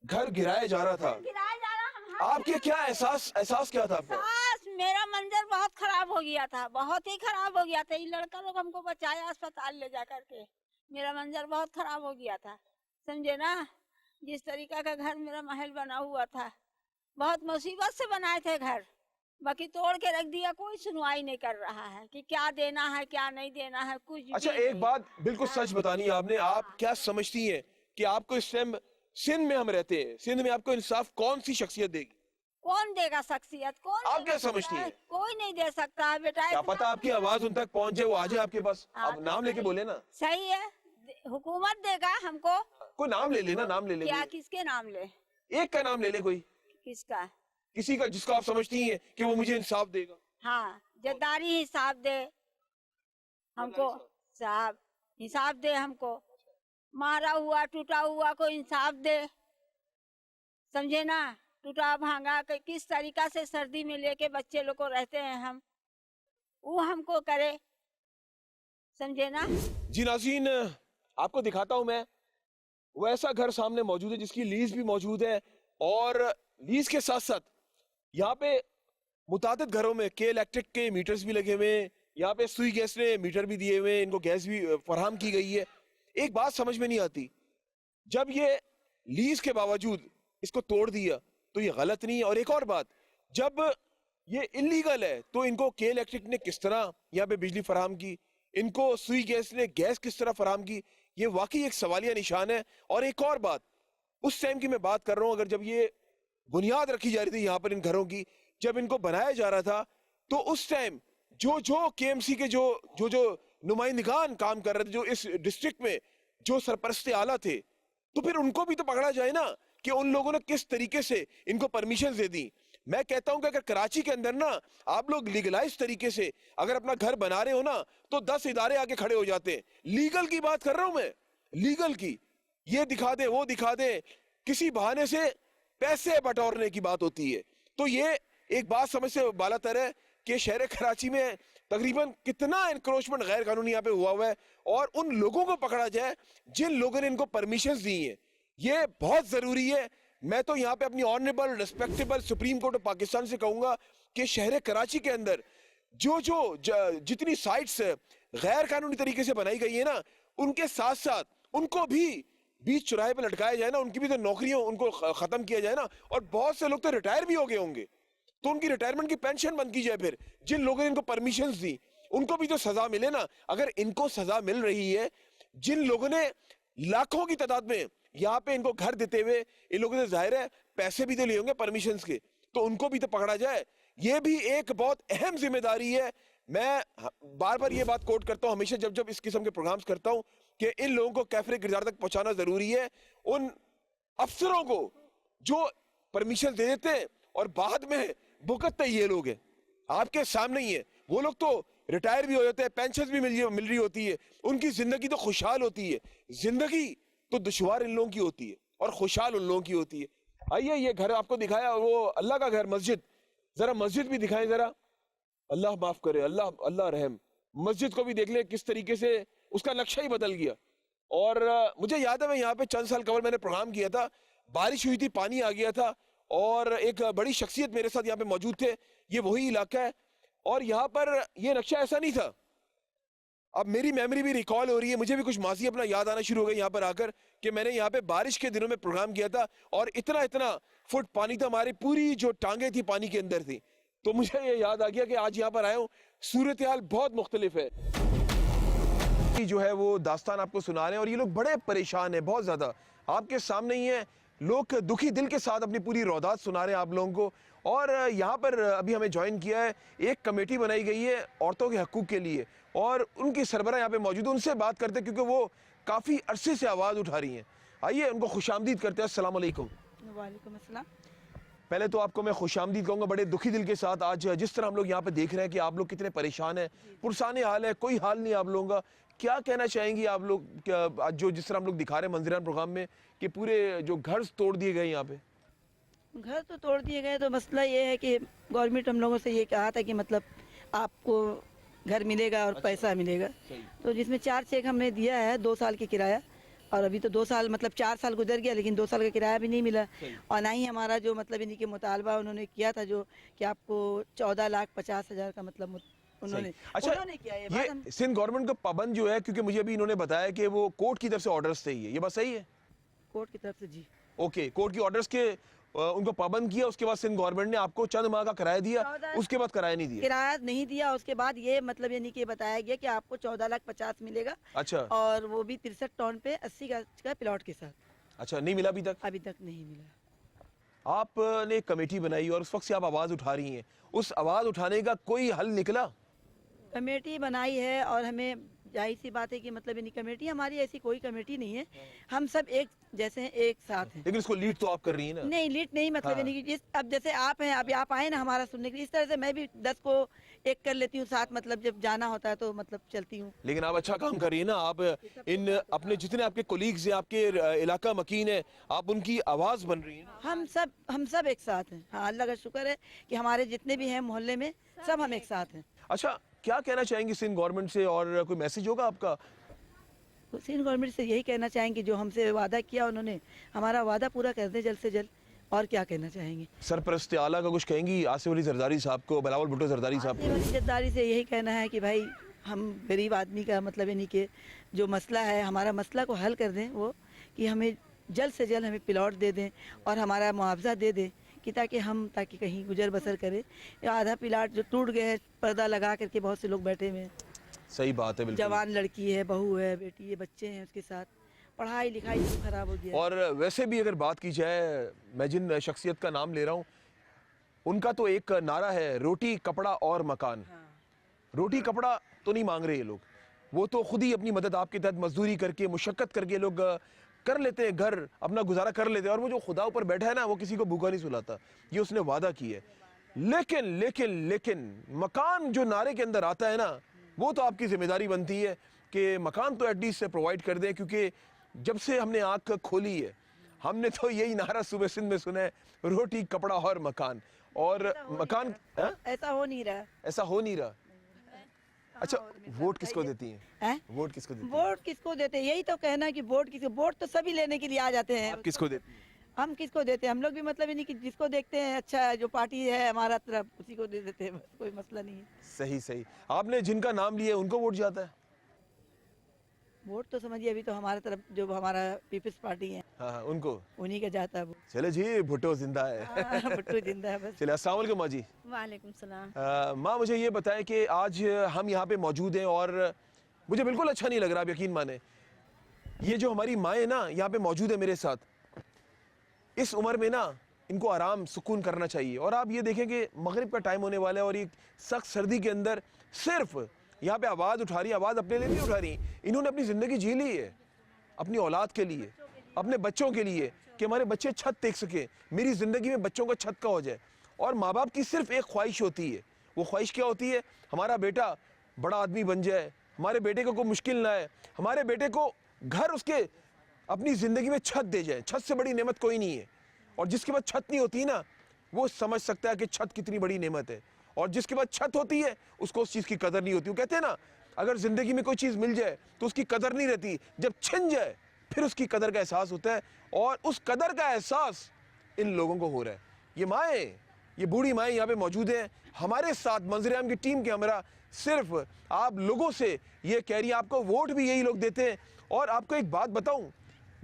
घर गिराया जा रहा था, गिराया जा रहा, हम आपके क्या एहसास क्या था आपका? सास, मेरा मंजर बहुत खराब हो गया था, बहुत ही खराब हो गया था। ये लड़का लोग हमको बचाया अस्पताल ले जा करके, मेरा मंजर बहुत खराब हो गया था, समझे ना। जिस तरीका का घर मेरा महल बना हुआ था, बहुत मुसीबत से बनाए थे घर, बाकी तोड़ के रख दिया। कोई सुनवाई नहीं कर रहा है कि क्या देना है क्या नहीं देना है, कुछ अच्छा भी एक नहीं। बात बिल्कुल सच बतानी है आपने, आप क्या समझती हैं कि आपको इस टाइम सिंध में हम रहते हैं, सिंध में आपको इंसाफ कौन सी शख्सियत देगी? कौन देगा शख्सियत, कौन आप देगा क्या समझती बेटा? हैं? कोई नहीं दे सकता है बेटा। क्या इतना पता आपकी आवाज उन तक पहुंचे, वो आ जाए आपके पास। हाँ, आप नाम लेके बोले ना, सही है, हुकूमत देगा हमको। कोई नाम ले लेना, नाम ले ले क्या कोई। किसके नाम ले, एक का नाम ले ले कोई, किसका? किसी का जिसको आप समझती हैं कि वो मुझे इंसाफ देगा। हाँ, जद्दारी हिसाब दे हमको, साहब हिसाब दे हमको, मारा हुआ टूटा हुआ को इंसाफ दे, समझे ना। टूटा भांगा के किस तरीका से सर्दी में लेके बच्चे लोग को रहते हैं हम, वो हमको करे, समझे ना। जी नाज़रीन, आपको दिखाता हूं मैं, वो ऐसा घर सामने मौजूद है जिसकी लीज भी मौजूद है, और लीज के साथ साथ यहाँ पे मुतादिद घरों में के इलेक्ट्रिक के मीटर्स भी लगे हुए हैं। यहाँ पे सुई गैस ने मीटर भी दिए हुए हैं, इनको गैस भी फराहम की गई है। एक बात समझ में नहीं आती, जब ये लीज के बावजूद इसको तोड़ दिया तो ये गलत नहीं है। और एक और बात, जब ये इलीगल है तो इनको के इलेक्ट्रिक ने किस तरह यहाँ पे बिजली फराहम की, इनको सुई गैस ने गैस किस तरह फराहम की, ये वाकई एक सवालिया निशान है। और एक और बात, उस टाइम की मैं बात कर रहा हूँ, अगर जब ये बुनियाद रखी जा रही थी यहाँ पर इन घरों की, जब इनको बनाया जा रहा था, तो उस टाइम जो केएमसी के जो नुमाइंदगान काम कर रहे थे, जो इस डिस्ट्रिक्ट में जो सरपरस्ते आला थे, तो फिर उनको भी तो पकड़ा जाए ना कि उन लोगों ने किस तरीके से इनको परमिशन दे दी। मैं कहता हूं कि अगर कराची के अंदर ना आप लोग लीगलाइज तरीके से अगर अपना घर बना रहे हो ना, तो 10 इदारे आके खड़े हो जाते हैं। लीगल की बात कर रहा हूं मैं, लीगल की। ये दिखा दे वो दिखा दे, किसी बहाने से पैसे बटोरने की बात होती है। तो ये एक बात समझ से बालातर है कि शहर कराची में तकरीबन कितना एनक्रोचमेंट गैर कानूनी यहाँ पे हुआ है, और उन लोगों को पकड़ा जाए जिन लोगों ने इनको परमिशन दी है। ये बहुत जरूरी है। मैं तो यहाँ पे अपनी honourable respectable supreme court of Pakistan से कहूंगा कि शहर कराची के अंदर जितनी साइट्स गैर कानूनी तरीके से बनाई गई है ना, उनके साथ साथ उनको भी बीच चौराहे पे लटकाया जाए ना, उनकी भी तो नौकरियों उनको खत्म किया जाए ना। और बहुत से लोग तो रिटायर भी हो गए होंगे, तो उनकी रिटायरमेंट की पेंशन बंद की जाए। फिर जिन लोगों ने इनको परमिशन दी उनको भी तो सजा मिले ना। अगर इनको सजा मिल रही है, जिन लोगों ने लाखों की तादाद में यहाँ पे इनको घर देते हुए, इन लोगों ने जाहिर है पैसे भी तो लिए होंगे परमिशन के, तो उनको भी तो पकड़ा जाए। ये भी एक बहुत अहम जिम्मेदारी है। मैं बार बार ये बात कोट करता हूँ हमेशा जब इस किस्म के प्रोग्राम्स करता हूँ कि इन लोगों को कैफरे किरदार तक पहुंचाना जरूरी है। उन अफसरों को जो परमिशन दे देते हैं और बाद में भुगतते ये लोग हैं, आपके सामने ही है। वो लोग तो रिटायर भी हो जाते हैं, पेंशन भी मिल रही होती है, उनकी जिंदगी तो खुशहाल होती है। जिंदगी तो दुश्वार इन लोगों की होती है और खुशहाल उन लोगों की होती है। आइए ये घर आपको दिखाया, वो अल्लाह का घर, मस्जिद, जरा मस्जिद भी दिखाएं जरा। अल्लाह माफ करे, अल्लाह रहम। मस्जिद को भी देख ले किस तरीके से उसका नक्शा ही बदल गया। और मुझे याद है मैं यहाँ पे चंद साल कबल मैंने प्रोग्राम किया था, बारिश हुई थी, पानी आ गया था, और एक बड़ी शख्सियत मेरे साथ यहाँ पे मौजूद थे। ये वही इलाका है, और यहाँ पर ये नक्शा ऐसा नहीं था। अब मेरी मेमोरी भी रिकॉल हो रही है, मुझे भी कुछ माजी अपना याद आना शुरू हो गया यहाँ पर आकर कि मैंने यहाँ पे बारिश के दिनों में प्रोग्राम किया था, और इतना फुट पानी था, हमारी पूरी जो टांगे थी पानी के अंदर थी। तो मुझे ये याद आ गया कि आज यहाँ पर आया हूँ, सूरत हाल बहुत मुख्तलिफ है। की जो है वो दास्तान आपको सुना रहे हैं और ये लोग बड़े परेशान हैं बहुत ज़्यादा। आपके सामने ही है, लोग दुखी दिल के साथ अपनी पूरी रौदात सुना रहे हैं आप लोगों को। और यहाँ पर अभी हमें ज्वाइन किया है, एक कमेटी बनाई गई है औरतों के हकूक़ के लिए और उनकी सरबराह यहाँ पे मौजूद है। उनसे बात करते हैं क्योंकि वो काफ़ी अरसे से आवाज़ उठा रही हैं। आइए उनको खुशामदीद करते हैं। अस्सलाम वालेकुम। वालेकुम अस्सलाम। पहले तो आपको मैं खुशामदीद कहूँगा बड़े दुखी दिल के साथ। आज जिस तरह हम लोग यहाँ पे देख रहे हैं कि आप लोग कितने परेशान हैं, पुरसाने हाल है, कोई हाल नहीं आप लोगों का। क्या कहना चाहेंगी आप लोग, क्या आज जो जिस तरह हम लोग दिखा रहे हैं मंजरान प्रोग्राम में कि पूरे जो घर तोड़ दिए गए यहाँ पे? घर तो तोड़ दिए गए, तो मसला ये है कि गवर्नमेंट हम लोगों से ये कहा था कि मतलब आपको घर मिलेगा और पैसा मिलेगा, तो जिसमें 4 चेक हमने दिया है 2 साल की किराया, और अभी तो 2 साल मतलब 4 साल गुजर गया लेकिन 2 साल का किराया भी नहीं मिला। और ना ही हमारा जो मतलब इन्हीं के मुतालबा उन्होंने किया था जो कि आपको 14,50,000 का मतलब उन्होंने अच्छा, उन्होंने किया ये बात हम ये सिंध गवर्नमेंट का पाबंद जो है, क्योंकि मुझे अभी इन्होंने बताया कि वो कोर्ट की तरफ से ऑर्डर्स थे, ये बात सही है? कोर्ट की तरफ से जी ओके, कोर्ट की ऑर्डर्स के उनको पाबंद किया, उसके बाद सिंध गवर्नमेंट ने आपको चंद माह का किराया दिया, उसके बाद किराया नहीं दिया। किराया नहीं दिया, उसके बाद ये मतलब यानी कि बताया गया कि आपको 14,50,000 मिलेगा, अच्छा और वो भी 63 टाउन पे 80 गज का प्लॉट के साथ। अच्छा, नहीं मिला अभी तक? अभी तक नहीं मिला। आपने एक कमेटी बनाई और उस वक्त से आप आवाज़ उठा रही हैं, उस आवाज़ उठाने का कोई हल निकला? कमेटी बनाई है और हमें जाहिर सी बात है कि मतलब यानी कमेटी हमारी ऐसी कोई कमेटी नहीं है, हम सब एक जैसे हैं, एक साथ हैं। लेकिन इसको लीड तो आप कर रही हैं ना? नहीं लीड नहीं, मतलब यानी कि अब जैसे आप हैं, अभी आप आए ना हमारा सुनने के लिए, इस तरह से मैं भी 10 को एक कर लेती हूँ साथ, मतलब जब जाना होता है तो मतलब चलती हूँ। लेकिन आप अच्छा काम कर रही है ना, आप इन अपने जितने आपके कोलीग्स हैं, आपके इलाका मकीन है, आप उनकी आवाज़ बन रही हैं ना? हम सब एक साथ हैं। हाँ, अल्लाह का शुक्र है कि हमारे जितने भी हैं मोहल्ले में सब हम एक साथ हैं। अच्छा, क्या कहना चाहेंगे सिंध गवर्नमेंट से और कोई मैसेज होगा आपका? तो सिंध गवर्नमेंट से यही कहना चाहेंगे, जो हमसे वादा किया उन्होंने, हमारा वादा पूरा कर दें जल्द से जल्द, और क्या कहना चाहेंगे। सरपरस्त आला का कुछ कहेंगी आसिफ अली जरदारी साहब को, बिलावल भुट्टो जरदारी साहब को? जद्दारी से यही कहना है कि भाई हम गरीब आदमी का मतलब यानी कि जो मसला है, हमारा मसला को हल कर दें, वो कि हमें जल्द से जल्द हमें प्लॉट दे दें और हमारा मुआवजा दे दें, कि ताकि कहीं गुजर बसर करें। या आधा प्लाट जो टूट गए हैं, पर्दा लगा करके बहुत से लोग बैठे हुए हैं। सही बात है, बिल्कुल। जवान लड़की है, बहू है, बेटी है, बच्चे हैं, उसके साथ पढ़ाई लिखाई सब खराब हो गया। और वैसे भी अगर बात की जाए, मैं जिन शख्सियत का नाम ले रहा हूँ, उनका तो एक नारा है, रोटी कपड़ा और मकान। रोटी कपड़ा तो नहीं मांग रहे ये लोग, वो तो खुद ही अपनी मदद आपके तहत मजदूरी करके, मुशक्कत करके लोग कर लेते हैं, घर अपना गुजारा कर लेते हैं। और वो जो खुदा ऊपर बैठा है ना, वो किसी को भूखा नहीं सुलाता, ये उसने वादा की है। लेकिन लेकिन लेकिन मकान जो नारे के अंदर आता है ना, वो तो आपकी जिम्मेदारी बनती है कि मकान तो एटलीस्ट से प्रोवाइड कर दें, क्योंकि जब से हमने आँख खोली है, हमने तो यही नारा सुबह सिंध में सुना है, रोटी कपड़ा और मकान। और मकान ऐसा हो नहीं रहा, ऐसा हो नहीं रहा। अच्छा, वोट किसको देती हैं? वोट किसको देती हैं? वोट किसको देते हैं, यही तो कहना है कि वोट किसको, वोट तो सभी लेने के लिए आ जाते हैं। आप किसको देती हैं? हम किसको देते हैं, हम लोग भी मतलब नहीं कि जिसको देखते हैं अच्छा जो पार्टी है हमारा तरफ, उसी को दे देते हैं, बस कोई मसला नहीं है। सही सही, आपने जिनका नाम लिया उनको वोट जाता है? वोट तो समझिए अभी तो हमारा तरफ जो हमारा पीपल्स पार्टी है, हाँ, उनको उन्हीं का जाता है वो। चले जी, भुट्टो जिंदा है। भुट्टो जिंदा है बस। चले, अस्सलाम वालेकुम माँ जी। वालेकुम सलाम। माँ, मुझे ये बताएं कि आज हम यहाँ पे मौजूद हैं और मुझे बिल्कुल अच्छा नहीं लग रहा, आप यकीन माने। ये जो हमारी माएँ ना यहाँ पे मौजूद है मेरे साथ, इस उम्र में ना इनको आराम सुकून करना चाहिए। और आप ये देखें कि मगरिब का टाइम होने वाला है और ये सख्त सर्दी के अंदर सिर्फ यहाँ पे आवाज़ उठा रही है। आवाज़ अपने लिए नहीं उठा रही, इन्होंने अपनी ज़िंदगी जी ली है अपनी औलाद के लिए, अपने बच्चों के लिए, कि हमारे बच्चे छत देख सके, मेरी ज़िंदगी में बच्चों का छत का हो जाए। और माँ बाप की सिर्फ एक ख्वाहिश होती है, वो ख्वाहिश क्या होती है? हमारा बेटा बड़ा आदमी बन जाए, हमारे बेटे को कोई मुश्किल ना आए, हमारे बेटे को घर उसके अपनी ज़िंदगी में छत दे जाए। छत से बड़ी नेमत कोई नहीं है। और जिसके पास छत नहीं होती ना, वो समझ सकता है कि छत कितनी बड़ी नेमत है। और जिसके पास छत होती है, उसको उस चीज़ की कदर नहीं होती। वो कहते हैं ना, अगर ज़िंदगी में कोई चीज़ मिल जाए तो उसकी कदर नहीं रहती, जब छिन जाए फिर उसकी कदर का एहसास होता है। और उस कदर का एहसास इन लोगों को हो रहा है। ये माएँ, ये बूढ़ी माएँ यहाँ पे मौजूद हैं हमारे साथ, मंजर-ए-आम की टीम के हमरा। सिर्फ आप लोगों से ये कह रही है, आपको वोट भी यही लोग देते हैं। और आपको एक बात बताऊं,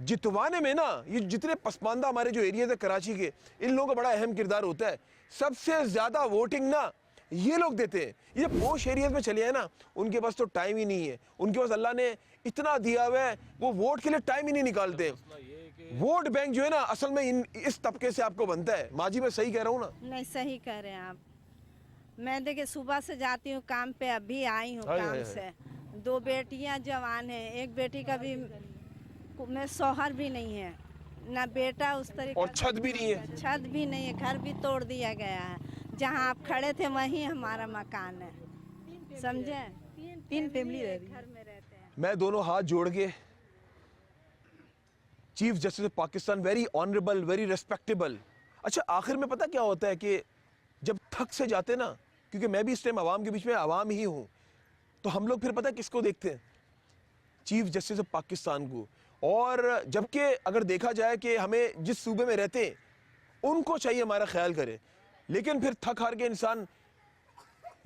जितवाने में ना ये जितने पसमानदा हमारे जो एरियाज है कराची के, इन लोगों का बड़ा अहम किरदार होता है। सबसे ज़्यादा वोटिंग ना ये लोग देते हैं। ये पोश एरियाज में चले हैं ना, उनके पास तो टाइम ही नहीं है, उनके पास अल्लाह ने इतना दिया हुआ है, वो वोट के लिए टाइम ही नहीं निकालते। वोट बैंक जो है ना असल में इस तबके से आपको बनता है। माँ जी मैं सही कह रहा हूँ ना? नहीं, सही कह रहे हैं आप। मैं देखिए सुबह से जाती हूँ काम पे, अभी आई हूँ हाय, काम हाय, से। 2 बेटियाँ जवान हैं, एक बेटी का भी में शौहर भी नहीं है, ना बेटा उस तरीके और छत भी नहीं है। छत भी नहीं है, घर भी तोड़ दिया गया है। जहाँ आप खड़े थे वहीं हमारा मकान है, समझे? 3 फैमिली रह रही है। घर में रहते हैं। मैं दोनों हाथ जोड़ के chief justice of Pakistan, very honourable, very respectable. अच्छा आखिर में पता क्या होता है कि जब थक से जाते ना, क्योंकि मैं भी इस टाइम आवाम के बीच में आवाम ही हूँ, तो हम लोग फिर पता है किसको देखते हैं? चीफ जस्टिस ऑफ पाकिस्तान को। और जबकि अगर देखा जाए कि हमें जिस सूबे में रहते हैं उनको चाहिए हमारा ख्याल करे, लेकिन फिर थक हार के इंसान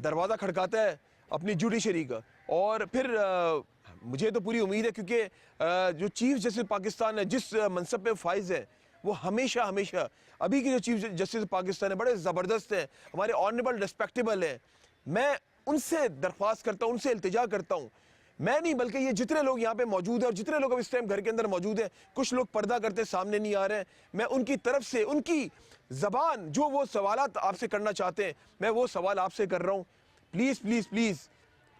दरवाज़ा खड़काता है अपनी जुडिशरी का। और फिर मुझे तो पूरी उम्मीद है, क्योंकि जो चीफ जस्टिस पाकिस्तान है, जिस मनसब पे फाइज है, वो हमेशा हमेशा अभी के जो चीफ जस्टिस पाकिस्तान है बड़े ज़बरदस्त हैं, हमारे ऑनरेबल, रिस्पेक्टेबल हैं। मैं उनसे दरख्वास्त करता हूँ, उनसे इल्तिजा करता हूँ, मैं नहीं बल्कि ये जितने लोग यहाँ पे मौजूद हैं और जितने लोग अब इस टाइम घर के अंदर मौजूद हैं, कुछ लोग पर्दा करते सामने नहीं आ रहे हैं, मैं उनकी तरफ से उनकी ज़बान जो वो सवालात आपसे करना चाहते हैं, मैं वो सवाल आपसे कर रहा हूँ। प्लीज़ प्लीज़ प्लीज़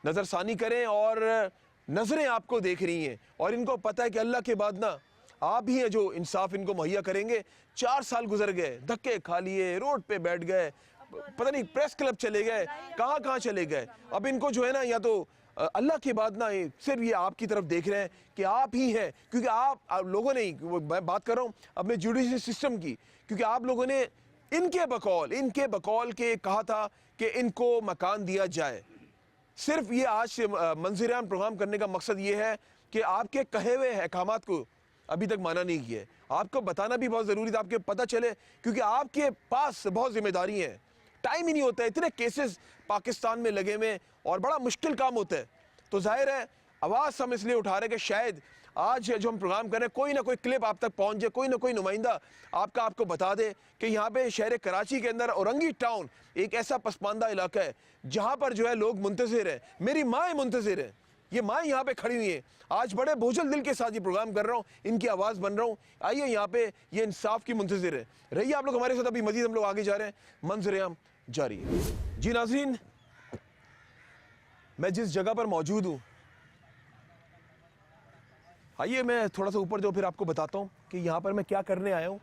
नज़रसानी करें। और नज़रें आपको देख रही हैं और इनको पता है कि अल्लाह के बाद ना आप ही हैं जो इंसाफ इनको मुहैया करेंगे। 4 साल गुजर गए, धक्के खा लिए, रोड पे बैठ गए, पता नहीं प्रेस क्लब चले गए, कहाँ कहाँ चले गए। अब इनको जो है ना, या तो अल्लाह के बाद ना सिर्फ ये आपकी तरफ देख रहे हैं कि आप ही हैं, क्योंकि आप लोगों ने, मैं बात कर रहा हूँ अपने जुडिशरी सिस्टम की, क्योंकि आप लोगों ने इनके बकौल के कहा था कि इनको मकान दिया जाए। सिर्फ ये आज मंजूरान प्रोग्राम करने का मकसद ये है कि आपके कहे हुए अहकामात को अभी तक माना नहीं किया है। आपको बताना भी बहुत ज़रूरी था, आपके पता चले, क्योंकि आपके पास बहुत जिम्मेदारी है, टाइम ही नहीं होता है, इतने केसेस पाकिस्तान में लगे हुए और बड़ा मुश्किल काम होता है। तो जाहिर है आवाज़ हम इसलिए उठा रहे हैं कि शायद आज जो हम प्रोग्राम कर रहे हैं कोई ना कोई क्लिप आप तक पहुंच जाए, कोई ना कोई नुमाइंदा आपको बता दे कि यहाँ पे शहर कराची के अंदर औरंगी टाउन एक ऐसा पसमानदा इलाका है जहाँ पर जो है लोग मुंतज़िर हैं। मेरी माएँ मुंतज़िर हैं, ये माएँ यहाँ पे खड़ी हुई हैं। आज बड़े बोझल दिल के साथ ये प्रोग्राम कर रहा हूँ, इनकी आवाज़ बन रहा हूँ। आइए यहाँ पे ये इंसाफ की मुंतज़िर है। रहिए आप लोग हमारे साथ, अभी मजीद हम लोग आगे जा रहे हैं, मंजर-ए-आम जारी है। जी नाज़रीन, मैं जिस जगह पर मौजूद हूँ, आइए मैं थोड़ा सा ऊपर जो फिर आपको बताता हूँ कि यहाँ पर मैं क्या करने आया हूँ।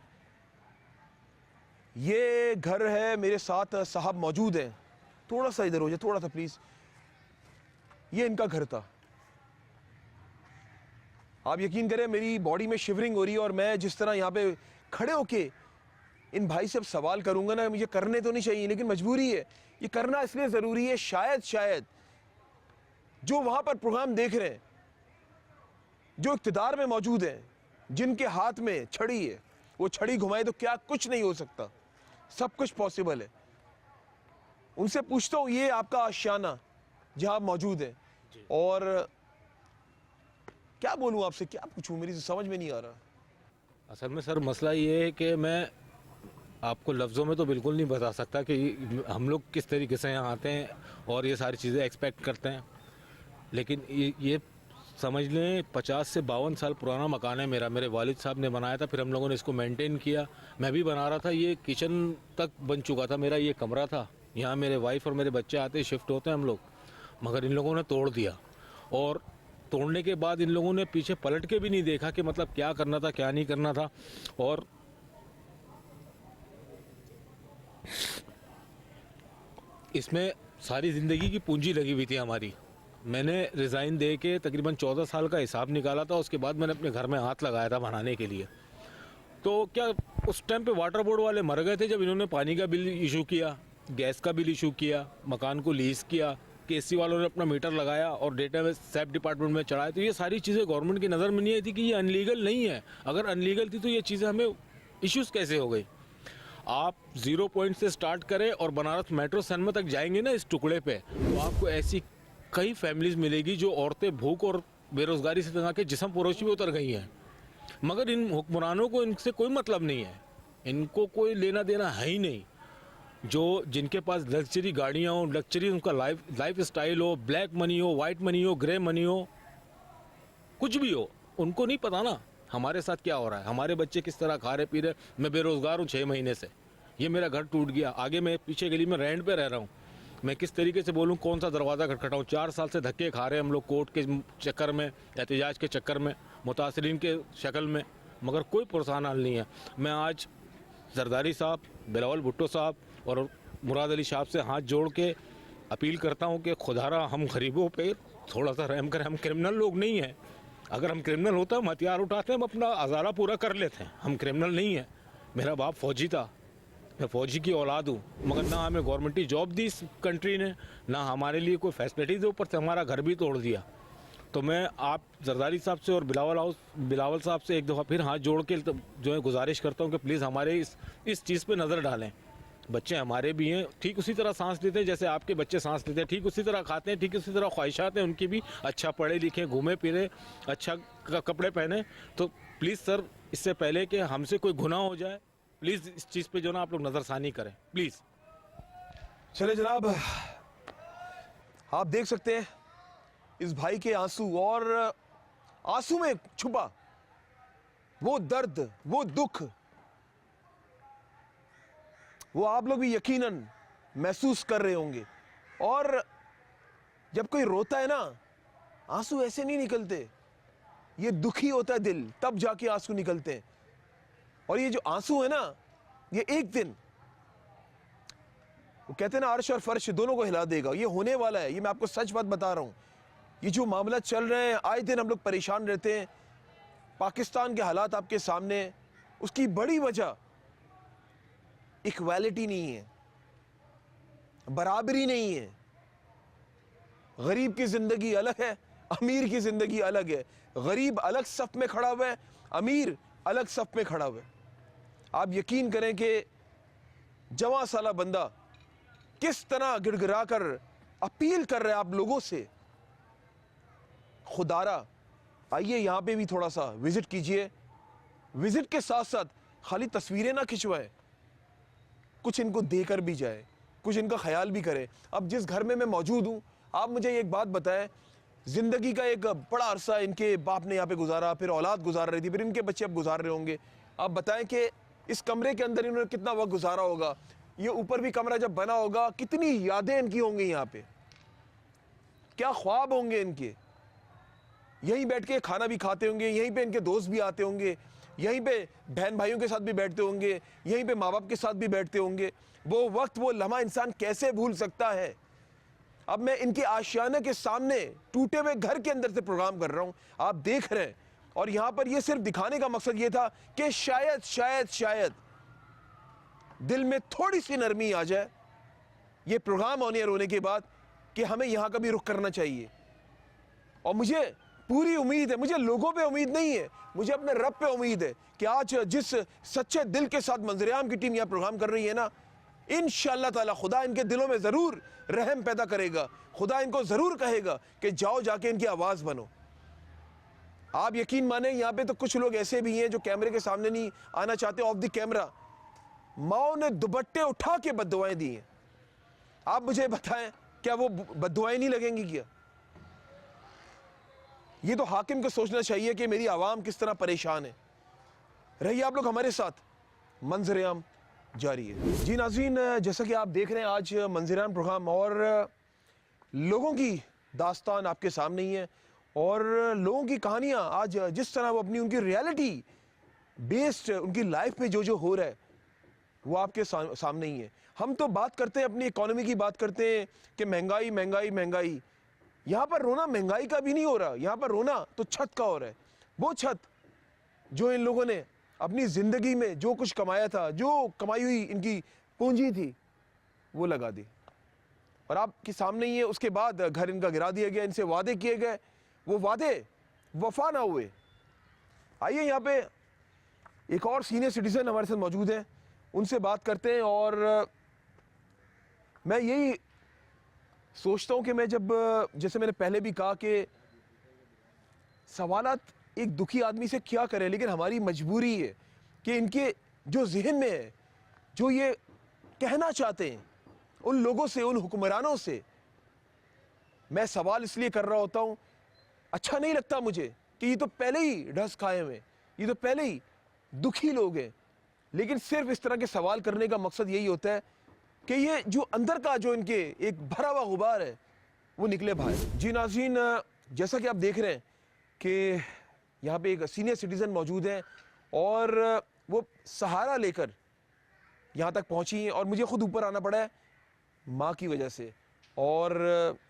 ये घर है, मेरे साथ साहब मौजूद हैं। थोड़ा सा इधर हो जाए, थोड़ा सा प्लीज़। ये इनका घर था। आप यकीन करें मेरी बॉडी में शिवरिंग हो रही है और मैं जिस तरह यहाँ पे खड़े होके इन भाई से अब सवाल करूँगा ना, मुझे करने तो नहीं चाहिए लेकिन मजबूरी है, ये करना इसलिए ज़रूरी है। शायद जो वहाँ पर प्रोग्राम देख रहे हैं, जो इक़्तिदार में मौजूद हैं, जिनके हाथ में छड़ी है, वो छड़ी घुमाए तो क्या कुछ नहीं हो सकता, सब कुछ पॉसिबल है। उनसे पूछता हूँ, ये आपका आशियाना जहाँ आप मौजूद हैं, और क्या बोलूँ आपसे, क्या पूछूँ, मेरी समझ में नहीं आ रहा। असल में सर मसला ये है कि मैं आपको लफ्ज़ों में तो बिल्कुल नहीं बता सकता कि हम लोग किस तरीके से यहाँ आते हैं और ये सारी चीज़ें एक्सपेक्ट करते हैं, लेकिन ये समझ लें 50 से 52 साल पुराना मकान है मेरा। मेरे वालिद साहब ने बनाया था, फिर हम लोगों ने इसको मेंटेन किया, मैं भी बना रहा था। ये किचन तक बन चुका था मेरा, ये कमरा था, यहाँ मेरे वाइफ और मेरे बच्चे आते शिफ्ट होते हैं हम लोग, मगर इन लोगों ने तोड़ दिया। और तोड़ने के बाद इन लोगों ने पीछे पलट के भी नहीं देखा कि मतलब क्या करना था क्या नहीं करना था। और इसमें सारी ज़िंदगी की पूंजी लगी हुई थी हमारी। मैंने रिज़ाइन दे के तकरीबन 14 साल का हिसाब निकाला था, उसके बाद मैंने अपने घर में हाथ लगाया था बनाने के लिए। तो क्या उस टाइम पे वाटर बोर्ड वाले मर गए थे जब इन्होंने पानी का बिल इशू किया, गैस का बिल इशू किया, मकान को लीज़ किया, केसी वालों ने अपना मीटर लगाया और डेटा में सैप डिपार्टमेंट में चढ़ाया। तो ये सारी चीज़ें गवर्नमेंट की नज़र में नहीं आई थी कि ये अनलीगल नहीं है। अगर अनलीगल थी तो ये चीज़ें हमें इश्यूज़ कैसे हो गई। आप 0 पॉइंट से स्टार्ट करें और बनारस मेट्रो सैनमा तक जाएंगे ना इस टुकड़े पे, तो आपको ऐसी कई फैमिलीज़ मिलेगी जो औरतें भूख और बेरोज़गारी से तंग आके जिस्म फरोशी में उतर गई हैं। मगर इन हुक्मरानों को इनसे कोई मतलब नहीं है, इनको कोई लेना देना है ही नहीं। जो जिनके पास लग्जरी गाड़ियाँ हो, लग्जरी उनका लाइफ स्टाइल हो, ब्लैक मनी हो, वाइट मनी हो, ग्रे मनी हो, कुछ भी हो, उनको नहीं पता ना हमारे साथ क्या हो रहा है, हमारे बच्चे किस तरह खा रहे पी रहे। मैं बेरोज़गार हूँ 6 महीने से, ये मेरा घर टूट गया, आगे मैं पीछे गली में रेंट पे रह रहा हूँ। मैं किस तरीके से बोलूँ, कौन सा दरवाज़ा खटखटाऊँ। 4 साल से धक्के खा रहे हैं हम लोग कोर्ट के चक्कर में, एहतजाज के चक्कर में, मुतासरीन के शक्ल में, मगर कोई पुरसान हल नहीं है। मैं आज जरदारी साहब, बिलावल भुट्टो साहब और मुराद अली साहब से हाथ जोड़ के अपील करता हूँ कि खुदारा हम गरीबों पे थोड़ा सा रहम करें। हम क्रिमिनल लोग नहीं हैं, अगर हम क्रिमिनल होता हम हथियार उठाते हम अपना अजारा पूरा कर लेते हैं। हम क्रिमिनल नहीं हैं। मेरा बाप फौजी था, मैं फौजी की औलाद हूँ, मगर ना हमें गवर्नमेंटी जॉब दी इस कंट्री ने, ना हमारे लिए कोई फैसिलिटी दी, ऊपर से हमारा घर भी तोड़ दिया। तो मैं आप जरदारी साहब से और बिलावल साहब से एक दफ़ा फिर हाथ जोड़ के जो है गुजारिश करता हूँ कि प्लीज़ हमारे इस चीज़ पे नज़र डालें। बच्चे हमारे भी हैं, ठीक उसी तरह सांस लेते हैं जैसे आपके बच्चे सांस लेते हैं, ठीक उसी तरह खाते हैं, ठीक उसी तरह ख्वाहिशात हैं उनकी भी, अच्छा पढ़े लिखे, घूमे फिरे, अच्छा कपड़े पहने। तो प्लीज़ सर, इससे पहले कि हमसे कोई गुनाह हो जाए, प्लीज़ इस चीज़ पे जो ना आप लोग नज़रसानी करें प्लीज़। चले जनाब, आप देख सकते हैं इस भाई के आंसू, और आंसू में छुपा वो दर्द, वो दुख, वो आप लोग भी यकीनन महसूस कर रहे होंगे। और जब कोई रोता है ना, आंसू ऐसे नहीं निकलते, ये दुखी होता है दिल, तब जाके आंसू निकलते हैं। और ये जो आंसू है ना, ये एक दिन वो कहते हैं ना अर्श और फर्श दोनों को हिला देगा, ये होने वाला है। ये मैं आपको सच बात बता रहा हूं। ये जो मामला चल रहे हैं, आए दिन हम लोग परेशान रहते हैं। पाकिस्तान के हालात आपके सामने, उसकी बड़ी वजह इक्वालिटी नहीं है, बराबरी नहीं है। गरीब की जिंदगी अलग है, अमीर की जिंदगी अलग है। गरीब अलग सफ में खड़ा हुआ है, अमीर अलग सफ में खड़ा हुआ है। आप यकीन करें कि जवां साला बंदा किस तरह गिड़गिड़ा कर अपील कर रहा है आप लोगों से। खुदारा, आइए यहाँ पे भी थोड़ा सा विजिट कीजिए। विजिट के साथ साथ खाली तस्वीरें ना खिंचवाएं, कुछ इनको देकर भी जाए, कुछ इनका ख्याल भी करें। अब जिस घर में मैं मौजूद हूँ, आप मुझे एक बात बताएं, जिंदगी का एक बड़ा अरसा इनके बाप ने यहाँ पे गुजारा, फिर औलाद गुजार रही थी, फिर इनके बच्चे अब गुजार रहे होंगे। आप बताएं कि इस कमरे के अंदर इन्होंने कितना वक्त गुजारा होगा। ये ऊपर भी कमरा जब बना होगा, कितनी यादें इनकी होंगी यहाँ पे, क्या ख्वाब होंगे इनके। यहीं बैठ के खाना भी खाते होंगे, यहीं पे इनके दोस्त भी आते होंगे, यहीं पे बहन भाइयों के साथ भी बैठते होंगे, यहीं पे माँ बाप के साथ भी बैठते होंगे। वो वक्त, वो लम्हा इंसान कैसे भूल सकता है। अब मैं इनके आशियाने के सामने टूटे हुए घर के अंदर से प्रोग्राम कर रहा हूँ, आप देख रहे हैं। और यहाँ पर ये सिर्फ दिखाने का मकसद ये था कि शायद शायद शायद दिल में थोड़ी सी नरमी आ जाए ये प्रोग्राम ऑन एयर होने के बाद कि हमें यहाँ का भी रुख करना चाहिए। और मुझे पूरी उम्मीद है, मुझे लोगों पे उम्मीद नहीं है, मुझे अपने रब पे उम्मीद है कि आज जिस सच्चे दिल के साथ मंजर-ए-आम की टीम यहाँ प्रोग्राम कर रही है ना, इंशाअल्लाह ताला खुदा इनके दिलों में ज़रूर रहम पैदा करेगा। खुदा इनको ज़रूर कहेगा कि जाओ जाके इनकी आवाज़ बनो। आप यकीन माने, यहाँ पे तो कुछ लोग ऐसे भी हैं जो कैमरे के सामने नहीं आना चाहते, ऑफ द कैमरा। माओ ने दुपट्टे उठा के बद्दुआएं दी हैं। आप मुझे बताएं, क्या वो बद्दुआएं नहीं लगेंगी क्या? ये तो हाकिम को सोचना चाहिए कि मेरी आवाम किस तरह परेशान है। रहिए आप लोग हमारे साथ, मंजर-ए-आम जारी है। जी नाज़रीन, जैसा कि आप देख रहे हैं आज मंजर-ए-आम प्रोग्राम, और लोगों की दास्तान आपके सामने ही है, और लोगों की कहानियाँ आज जिस तरह वो अपनी उनकी रियलिटी बेस्ड उनकी लाइफ में जो जो हो रहा है वो आपके सामने ही है। हम तो बात करते हैं अपनी इकोनॉमी की, बात करते हैं कि महंगाई महंगाई महंगाई। यहाँ पर रोना महंगाई का भी नहीं हो रहा, यहाँ पर रोना तो छत का हो रहा है। वो छत जो इन लोगों ने अपनी ज़िंदगी में जो कुछ कमाया था, जो कमाई हुई इनकी पूंजी थी, वो लगा दी, और आपके सामने ही है। उसके बाद घर इनका गिरा दिया गया, इनसे वादे किए गए, वो वादे वफा ना हुए। आइए यहाँ पे एक और सीनियर सिटीजन हमारे साथ मौजूद हैं, उनसे बात करते हैं। और मैं यही सोचता हूँ कि मैं जब, जैसे मैंने पहले भी कहा कि सवालात एक दुखी आदमी से क्या करें, लेकिन हमारी मजबूरी है कि इनके जो जहन में है, जो ये कहना चाहते हैं उन लोगों से, उन हुक्मरानों से। मैं सवाल इसलिए कर रहा होता हूं, अच्छा नहीं लगता मुझे कि ये तो पहले ही ढस खाए हुए, ये तो पहले ही दुखी लोग हैं, लेकिन सिर्फ इस तरह के सवाल करने का मकसद यही होता है कि ये जो अंदर का जो इनके एक भरा हुआ गुबार है वो निकले बाहर। जी नाज़रीन, जैसा कि आप देख रहे हैं कि यहाँ पे एक सीनियर सिटीज़न मौजूद है और वो सहारा लेकर यहाँ तक पहुँची हैं और मुझे खुद ऊपर आना पड़ा है माँ की वजह से। और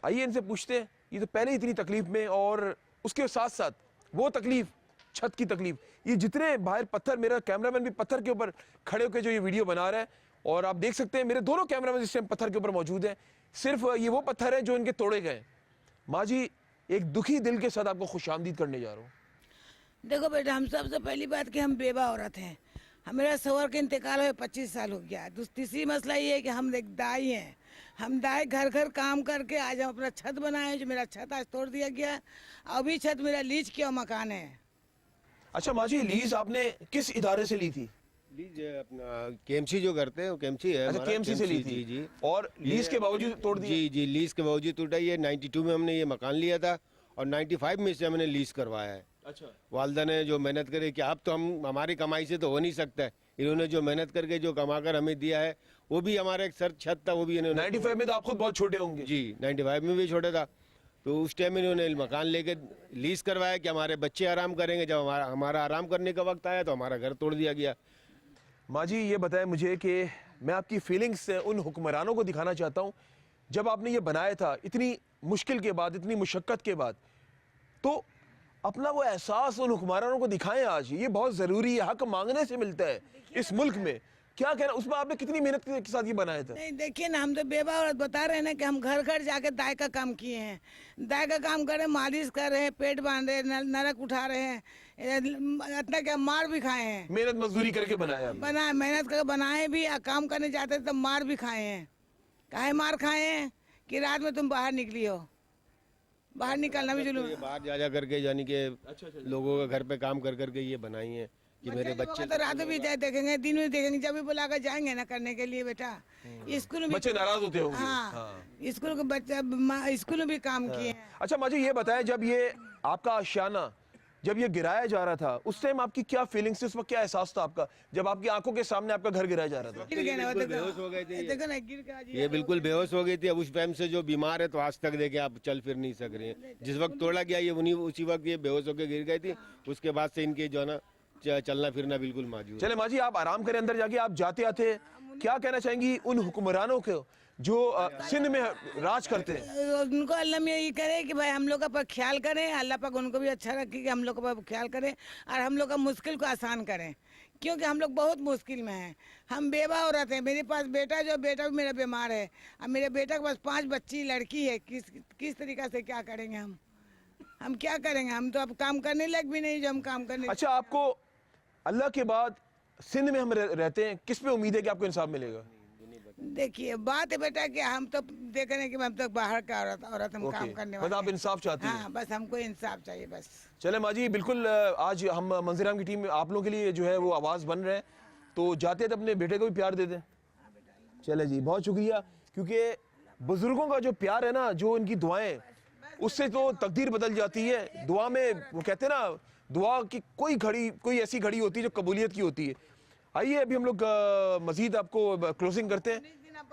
आइए इनसे पूछते हैं, ये तो पहले ही इतनी तकलीफ़ में और उसके साथ साथ वो तकलीफ़, छत की तकलीफ़, ये जितने बाहर पत्थर, मेरा कैमरामैन भी पत्थर के ऊपर खड़े होकर जो ये वीडियो बना रहा है और आप देख सकते हैं मेरे दोनों कैमरामैन इस टाइम पत्थर के ऊपर मौजूद हैं। सिर्फ ये वो पत्थर हैं जो इनके तोड़े गए। माँ जी, एक दुखी दिल के साथ आपको खुशामदीद करने जा रहा हूँ। देखो बेटा, हम सबसे पहली बात कि हम बेवा औरत हैं। हमारा सवर का इंतकाल हुए 25 साल हो गया। तीसरी मसला ये है कि हम एक दाई हैं। हम दाई घर घर काम करके आज हम अपना छत बनाए, जो मेरा छत आज तोड़ दिया गया। अभी छत मेरा लीज किया मकान है। अच्छा माँ जी, लीज आपने किस इदारे से ली थी? लीज अपना केएमसी जो करते हैं, वो केएमसी है अच्छा, हमारा, केएमसी से ली थी। जी जी। और लीज के बावजूद तोड़ दिया? जी जी, लीज के बावजूद टूटा। ये 92 में हमने ये मकान लिया था और 95 में से हमने लीज करवाया है। अच्छा। वालदा ने जो मेहनत करे कि अब तो हम, हमारी कमाई से तो हो नहीं सकता है, इन्होंने जो मेहनत करके जो कमाकर हमें दिया है, वो भी हमारा एक सर छत था, वो भी इन्होंने। 95 में तो आप खुद बहुत छोटे होंगे। जी, 95 में भी छोटा था। तो उस टाइम इन्होंने मकान लेके लीज करवाया कि हमारे बच्चे आराम करेंगे। जब हमारा आराम करने का वक्त आया तो हमारा घर तोड़ दिया गया। माँ जी, ये बताएं मुझे कि मैं आपकी फीलिंग्स उन हुक्मरानों को दिखाना चाहता हूँ। जब आपने ये बनाया था इतनी मुश्किल के बाद, इतनी मुशक्क़त के बाद, तो अपना वो एहसास उन हुक्मरानों को दिखाएं। आज ये बहुत ज़रूरी है, हक मांगने से मिलता है इस मुल्क में। क्या कहना, उसमें आपने कितनी मेहनत के साथ ये बनाया था? नहीं देखिए ना, हम तो बेवा औरत बता रहे हैं ना कि हम घर घर जाके दाई का काम किए हैं। दाई का काम कर रहे हैं, मालिश कर रहे हैं, पेट बांध रहे हैं, नरक उठा रहे हैं, इतना क्या मार भी खाए हैं। मेहनत मजदूरी करके बनाया आपने? बनाए, मेहनत करके बनाए भी, काम करने जाते तब मार भी खाए हैं। काहे मार खाए हैं कि रात में तुम बाहर निकली हो, बाहर निकलना भी जुलूम। ये बाहर जा करके यानी कि लोगों के घर पे काम कर करके ये बनाई है कि मेरे बच्चे तो रात में भी देखेंगे, दिन में देखेंगे, जब भी बुलाकर जाएंगे ना करने के लिए बेटा। स्कूल में बच्चे नाराज होते होंगे। हाँ, स्कूल के बच्चे स्कूल में भी काम किए हैं। अच्छा माँ जी, ये बताएं, जब ये आपका आशियाना जब ये गिराया जा रहा था, उस टाइम आपकी क्या फीलिंग्स थी, उस वक्त क्या एहसास था आपका जब आपकी आंखों के सामने आपका घर गिराया जा रहा था? गिर गए ना, बेहोश हो गए थे ये। देखो ना, गिर के ये बिल्कुल बेहोश हो गई थी। अब उस टाइम से जो बीमार है तो आज तक देखे आप चल फिर नहीं सक रहे हैं। जिस वक्त तोड़ा गया ये उसी वक्त ये बेहोश होकर गिर गई थी। उसके बाद से इनके जो है ना चलना फिरना बिल्कुल मौजूद। चले माँ जी, आप आराम करें अंदर जाके। आप जाते आते क्या कहना चाहेंगी उन हुक्मरानों को जो सिंध में राज करते हैं? उनको अल्लाह में यही करे कि भाई हम लोग का पर ख्याल करें, अल्लाह पाक उनको भी अच्छा रखे कि हम लोग का ख्याल करें और हम लोग का मुश्किल को आसान करें, क्योंकि हम लोग बहुत मुश्किल में हैं। हम बेवा औरत हैं। मेरे पास बेटा भी मेरा बीमार है। अब मेरे बेटा के पास 5 बच्ची लड़की है। किस तरीका से क्या करेंगे हम क्या करेंगे? हम तो अब काम करने लायक भी नहीं जो हम काम करने। अच्छा, आपको अल्लाह के बाद सिंध में हम रहते हैं, किस पे उम्मीद है कि आपको इंसाफ मिलेगा? देखिए बात है बेटा कि हम तो देख रहे हैं कि हम तो बाहर का औरत हम काम करने वाले बस आप इंसाफ चाहती हैं? हाँ, बस हमको इंसाफ चाहिए बस। चले माँ जी, बिल्कुल आज हम मंजराम की टीम आप लोगों के लिए जो है वो आवाज़ बन रहे हैं, तो जाते तो अपने बेटे को भी प्यार दे दें। चले जी, बहुत शुक्रिया, क्योंकि बुजुर्गों का जो प्यार है ना, जो इनकी दुआएं, उससे तो तकदीर बदल जाती है। दुआ में वो कहते हैं ना, दुआ की कोई ऐसी घड़ी होती है जो कबूलियत की होती है। आइए अभी हम लोग मजीद आपको क्लोजिंग करते हैं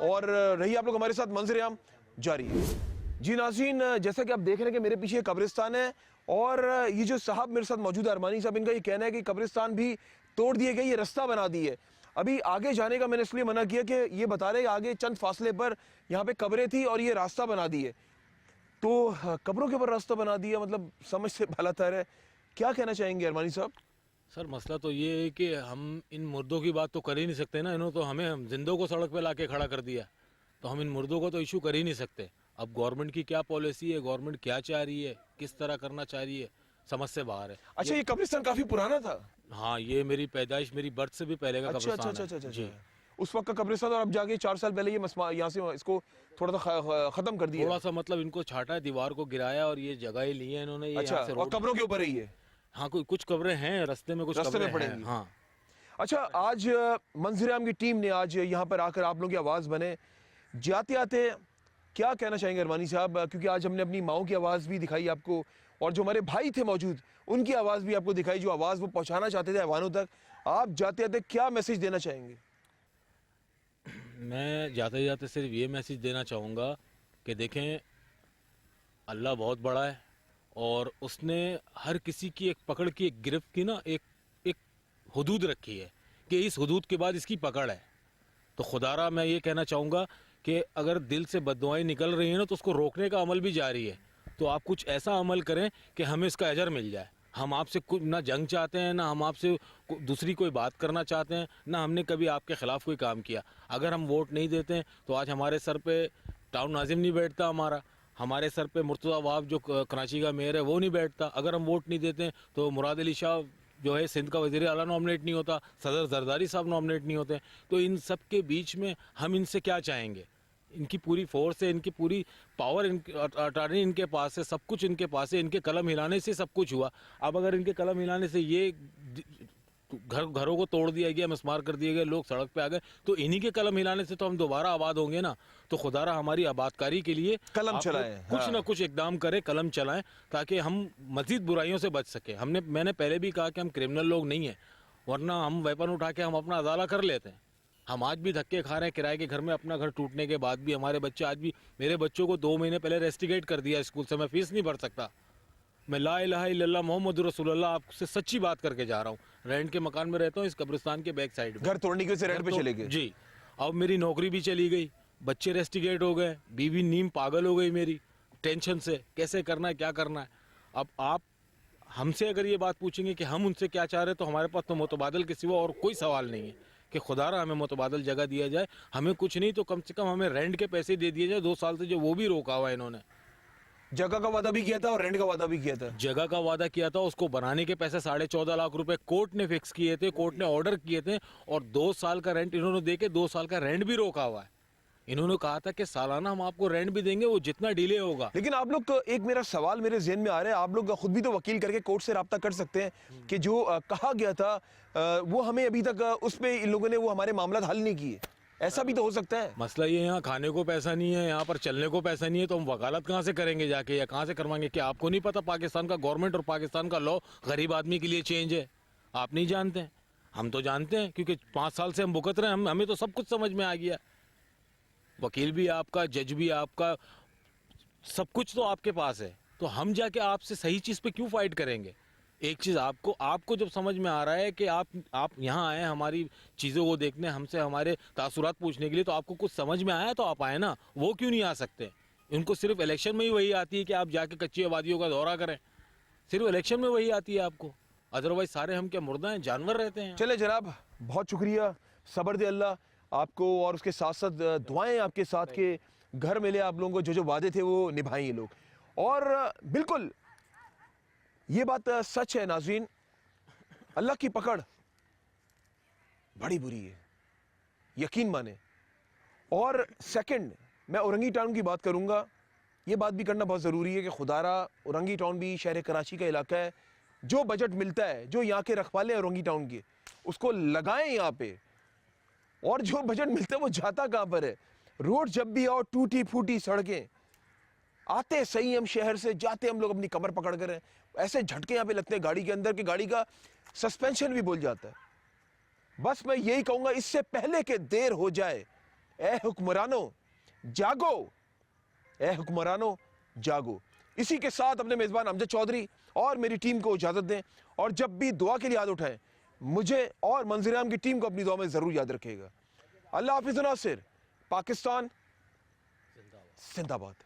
और रही आप लोग हमारे साथ, मंजर-ए-आम जारी है। जी नाज़रीन, जैसा कि आप देख रहे हैं कि मेरे पीछे कब्रिस्तान है और ये जो साहब मेरे साथ मौजूद है, अरमानी साहब, इनका ये कहना है कि कब्रिस्तान भी तोड़ दिए गए, ये रास्ता बना दिए। अभी आगे जाने का मैंने इसलिए मना किया कि ये बता रहे आगे चंद फासले पर यहाँ पे कब्रें थी और ये रास्ता बना दिए, तो कब्रों के ऊपर रास्ता बना दिया, मतलब समझ से भला तर है। क्या कहना चाहेंगे अरमानी साहब? सर मसला तो ये है कि हम इन मुर्दों की बात तो कर ही नहीं सकते ना। इन्होंने तो हमें जिंदों को सड़क पे लाके खड़ा कर दिया, तो हम इन मुर्दों को तो इशू कर ही नहीं सकते। अब गवर्नमेंट की क्या पॉलिसी है, गवर्नमेंट क्या चाह रही है, किस तरह करना चाह रही है, समझ से बाहर है। अच्छा, ये कब्रिस्तान काफी पुराना था? हाँ, ये मेरी पैदाइश, मेरी बर्थ से भी पहले का कब्रिस्तान है। जी, उस वक्त का कब्रिस्तान, और अब जाके 4 साल पहले ये यहाँ से इसको थोड़ा सा खत्म कर दिया। थोड़ा सा मतलब इनको छाटा है, दीवार को गिराया और ये जगह ही ली है इन्होंने। अच्छा, और कब्रों के ऊपर ही है? हाँ, कुछ कब्रें हैं रास्ते में, कुछ रास्ते में कब्रें पड़ेंगी। हैं। हाँ, अच्छा, आज मंजर-ए-आम की टीम ने आज यहाँ पर आकर आप लोगों की आवाज़ बने, जाते आते क्या कहना चाहेंगे अरमानी साहब, क्योंकि आज हमने अपनी माओं की आवाज़ भी दिखाई आपको और जो हमारे भाई थे मौजूद उनकी आवाज़ भी आपको दिखाई, जो आवाज़ वो पहुँचाना चाहते थे ऐवानों तक, आप जाते आते क्या मैसेज देना चाहेंगे? मैं जाते जाते सिर्फ ये मैसेज देना चाहूँगा कि देखें, अल्लाह बहुत बड़ा है और उसने हर किसी की एक पकड़ की, एक गिरफ्त की ना एक हुदूद रखी है कि इस हुदूद के बाद इसकी पकड़ है। तो खुदारा मैं ये कहना चाहूँगा कि अगर दिल से बद्दुआएं निकल रही हैं ना तो उसको रोकने का अमल भी जारी है। तो आप कुछ ऐसा अमल करें कि हमें इसका अजर मिल जाए। हम आपसे कुछ ना जंग चाहते हैं, ना हम आपसे दूसरी कोई बात करना चाहते हैं, ना हमने कभी आपके ख़िलाफ़ कोई काम किया। अगर हम वोट नहीं देते हैं तो आज हमारे सर पे टाउन नाजिम नहीं बैठता, हमारे सर पे मुर्तज़ा वाब जो कराची का मेयर है वो नहीं बैठता। अगर हम वोट नहीं देते हैं तो मुराद अली शाह जो है सिंध का वज़ीर आला नॉमिनेट नहीं होता, सदर जरदारी साहब नॉमिनेट नहीं होते। तो इन सब के बीच में हम इनसे क्या चाहेंगे? इनकी पूरी फोर्स है, इनकी पूरी पावर, अटारनी इनके पास है, सब कुछ इनके पास है। इनके कलम हिलाने से सब कुछ हुआ। अब अगर इनके कलम हिलाने से ये घरों को तोड़ दिया गया, मिसमार कर दिए गए, लोग सड़क पे आ गए, तो इन्हीं के कलम हिलाने से तो हम दोबारा आबाद होंगे ना। तो खुदारा हमारी आबादकारी के लिए कलम चलाएं, कुछ ना कुछ इकदाम करें, कलम चलाएं, ताकि हम मजीद बुराइयों से बच सके। मैंने पहले भी कहा कि हम क्रिमिनल लोग नहीं हैं, वरना हम वेपन उठा के हम अपना अदाला कर लेते हैं। हम आज भी धक्के खा रहे हैं किराए के घर में, अपना घर टूटने के बाद भी। हमारे बच्चे आज भी, मेरे बच्चों को 2 महीने पहले रेस्टिकेट कर दिया स्कूल से, मैं फीस नहीं भर सकता। मैं ला इलाहा इल्लल्लाह मोहम्मद रसूलुल्लाह आपसे सच्ची बात करके जा रहा हूँ। रेंट के मकान में रहता हूँ, इस कब्रिस्तान के बैक साइड में। घर तोड़ने की वजह से रेंट पे चले गए जी। अब मेरी नौकरी भी चली गई, बच्चे रेस्टिकेट हो गए, बीवी नीम पागल हो गई मेरी टेंशन से, कैसे करना है, क्या करना है। अब आप हमसे अगर ये बात पूछेंगे कि हम उनसे क्या चाह रहे हैं, तो हमारे पास तो मुतबादल के सिवा और कोई सवाल नहीं है कि खुदारा हमें मुतबादल जगह दिया जाए। हमें कुछ नहीं तो कम से कम हमें रेंट के पैसे दे दिए जाए। 2 साल से जो वो भी रोका हुआ है इन्होंने। जगह का वादा भी किया था और रेंट का वादा भी किया था। जगह का वादा किया था, उसको बनाने के पैसे 14.5 लाख रुपए कोर्ट ने फिक्स किए थे, कोर्ट ने ऑर्डर किए थे, और 2 साल का रेंट इन्होंने दे के 2 साल का रेंट भी रोका हुआ है। इन्होंने कहा था कि सालाना हम आपको रेंट भी देंगे, वो जितना डिले होगा। लेकिन आप लोग, एक मेरा सवाल मेरे ज़हन में आ रहा है, आप लोग खुद भी तो वकील करके कोर्ट से रब्ता कर सकते हैं कि जो कहा गया था वो हमें अभी तक उस पे इन लोगों ने वो हमारे मामला हल नहीं किए। ऐसा भी तो हो सकता है। मसला ये, यहाँ खाने को पैसा नहीं है, यहाँ पर चलने को पैसा नहीं है, तो हम वकालत कहाँ से करेंगे जाके, या कहाँ से करवाएंगे? क्या आपको नहीं पता पाकिस्तान का गवर्नमेंट और पाकिस्तान का लॉ गरीब आदमी के लिए चेंज है? आप नहीं जानते हैं, हम तो जानते हैं, क्योंकि 5 साल से हम भुगत रहे हैं। हमें तो सब कुछ समझ में आ गया। वकील भी आपका, जज भी आपका, सब कुछ तो आपके पास है। तो हम जाके आपसे सही चीज़ पे क्यों फाइट करेंगे? एक चीज़ आपको जब समझ में आ रहा है कि आप यहाँ आए हमारी चीज़ों को देखने, हमसे हमारे तासुरात पूछने के लिए, तो आपको कुछ समझ में आया तो आप आए ना। वो क्यों नहीं आ सकते? इनको सिर्फ इलेक्शन में ही वही आती है कि आप जाके कच्ची आबादियों का दौरा करें, सिर्फ इलेक्शन में वही आती है आपको। अदरवाइज सारे हम क्या मुर्दा हैं, जानवर रहते हैं। चले जनाब, बहुत शुक्रिया, सब्र दे अल्लाह आपको, और उसके साथ साथ दुआएं आपके साथ के घर मिले आप लोगों को, जो वादे थे वो निभाएं ये लोग। और बिल्कुल ये बात सच है नाज़रीन, अल्लाह की पकड़ बड़ी बुरी है, यकीन माने। और सेकंड, मैं औरंगी टाउन की बात करूंगा। ये बात भी करना बहुत ज़रूरी है कि खुदारा औरंगी टाउन भी शहर कराची का इलाका है। जो बजट मिलता है, जो यहाँ के रखवाले हैं औरंगी टाउन के, उसको लगाएं यहाँ पे। और जो बजट मिलता है वो जाता कहाँ पर है? रोड जब भी आओ टूटी फूटी सड़कें, आते सही हम शहर से, जाते हम लोग अपनी कमर पकड़ कर हैं। ऐसे झटके यहाँ पे लगते हैं गाड़ी के अंदर कि गाड़ी का सस्पेंशन भी बोल जाता है। बस मैं यही कहूँगा, इससे पहले कि देर हो जाए, ए हुक्मरानों जागो, ए हुक्मरानों जागो। इसी के साथ अपने मेज़बान अमजद चौधरी और मेरी टीम को इजाज़त दें, और जब भी दुआ के लिए याद उठाएं, मुझे और मंजर-ए-आम की टीम को अपनी दुआ में ज़रूर याद रखेगा। अल्लाह हाफिज़ नासिर, पाकिस्तान जिंदाबाद।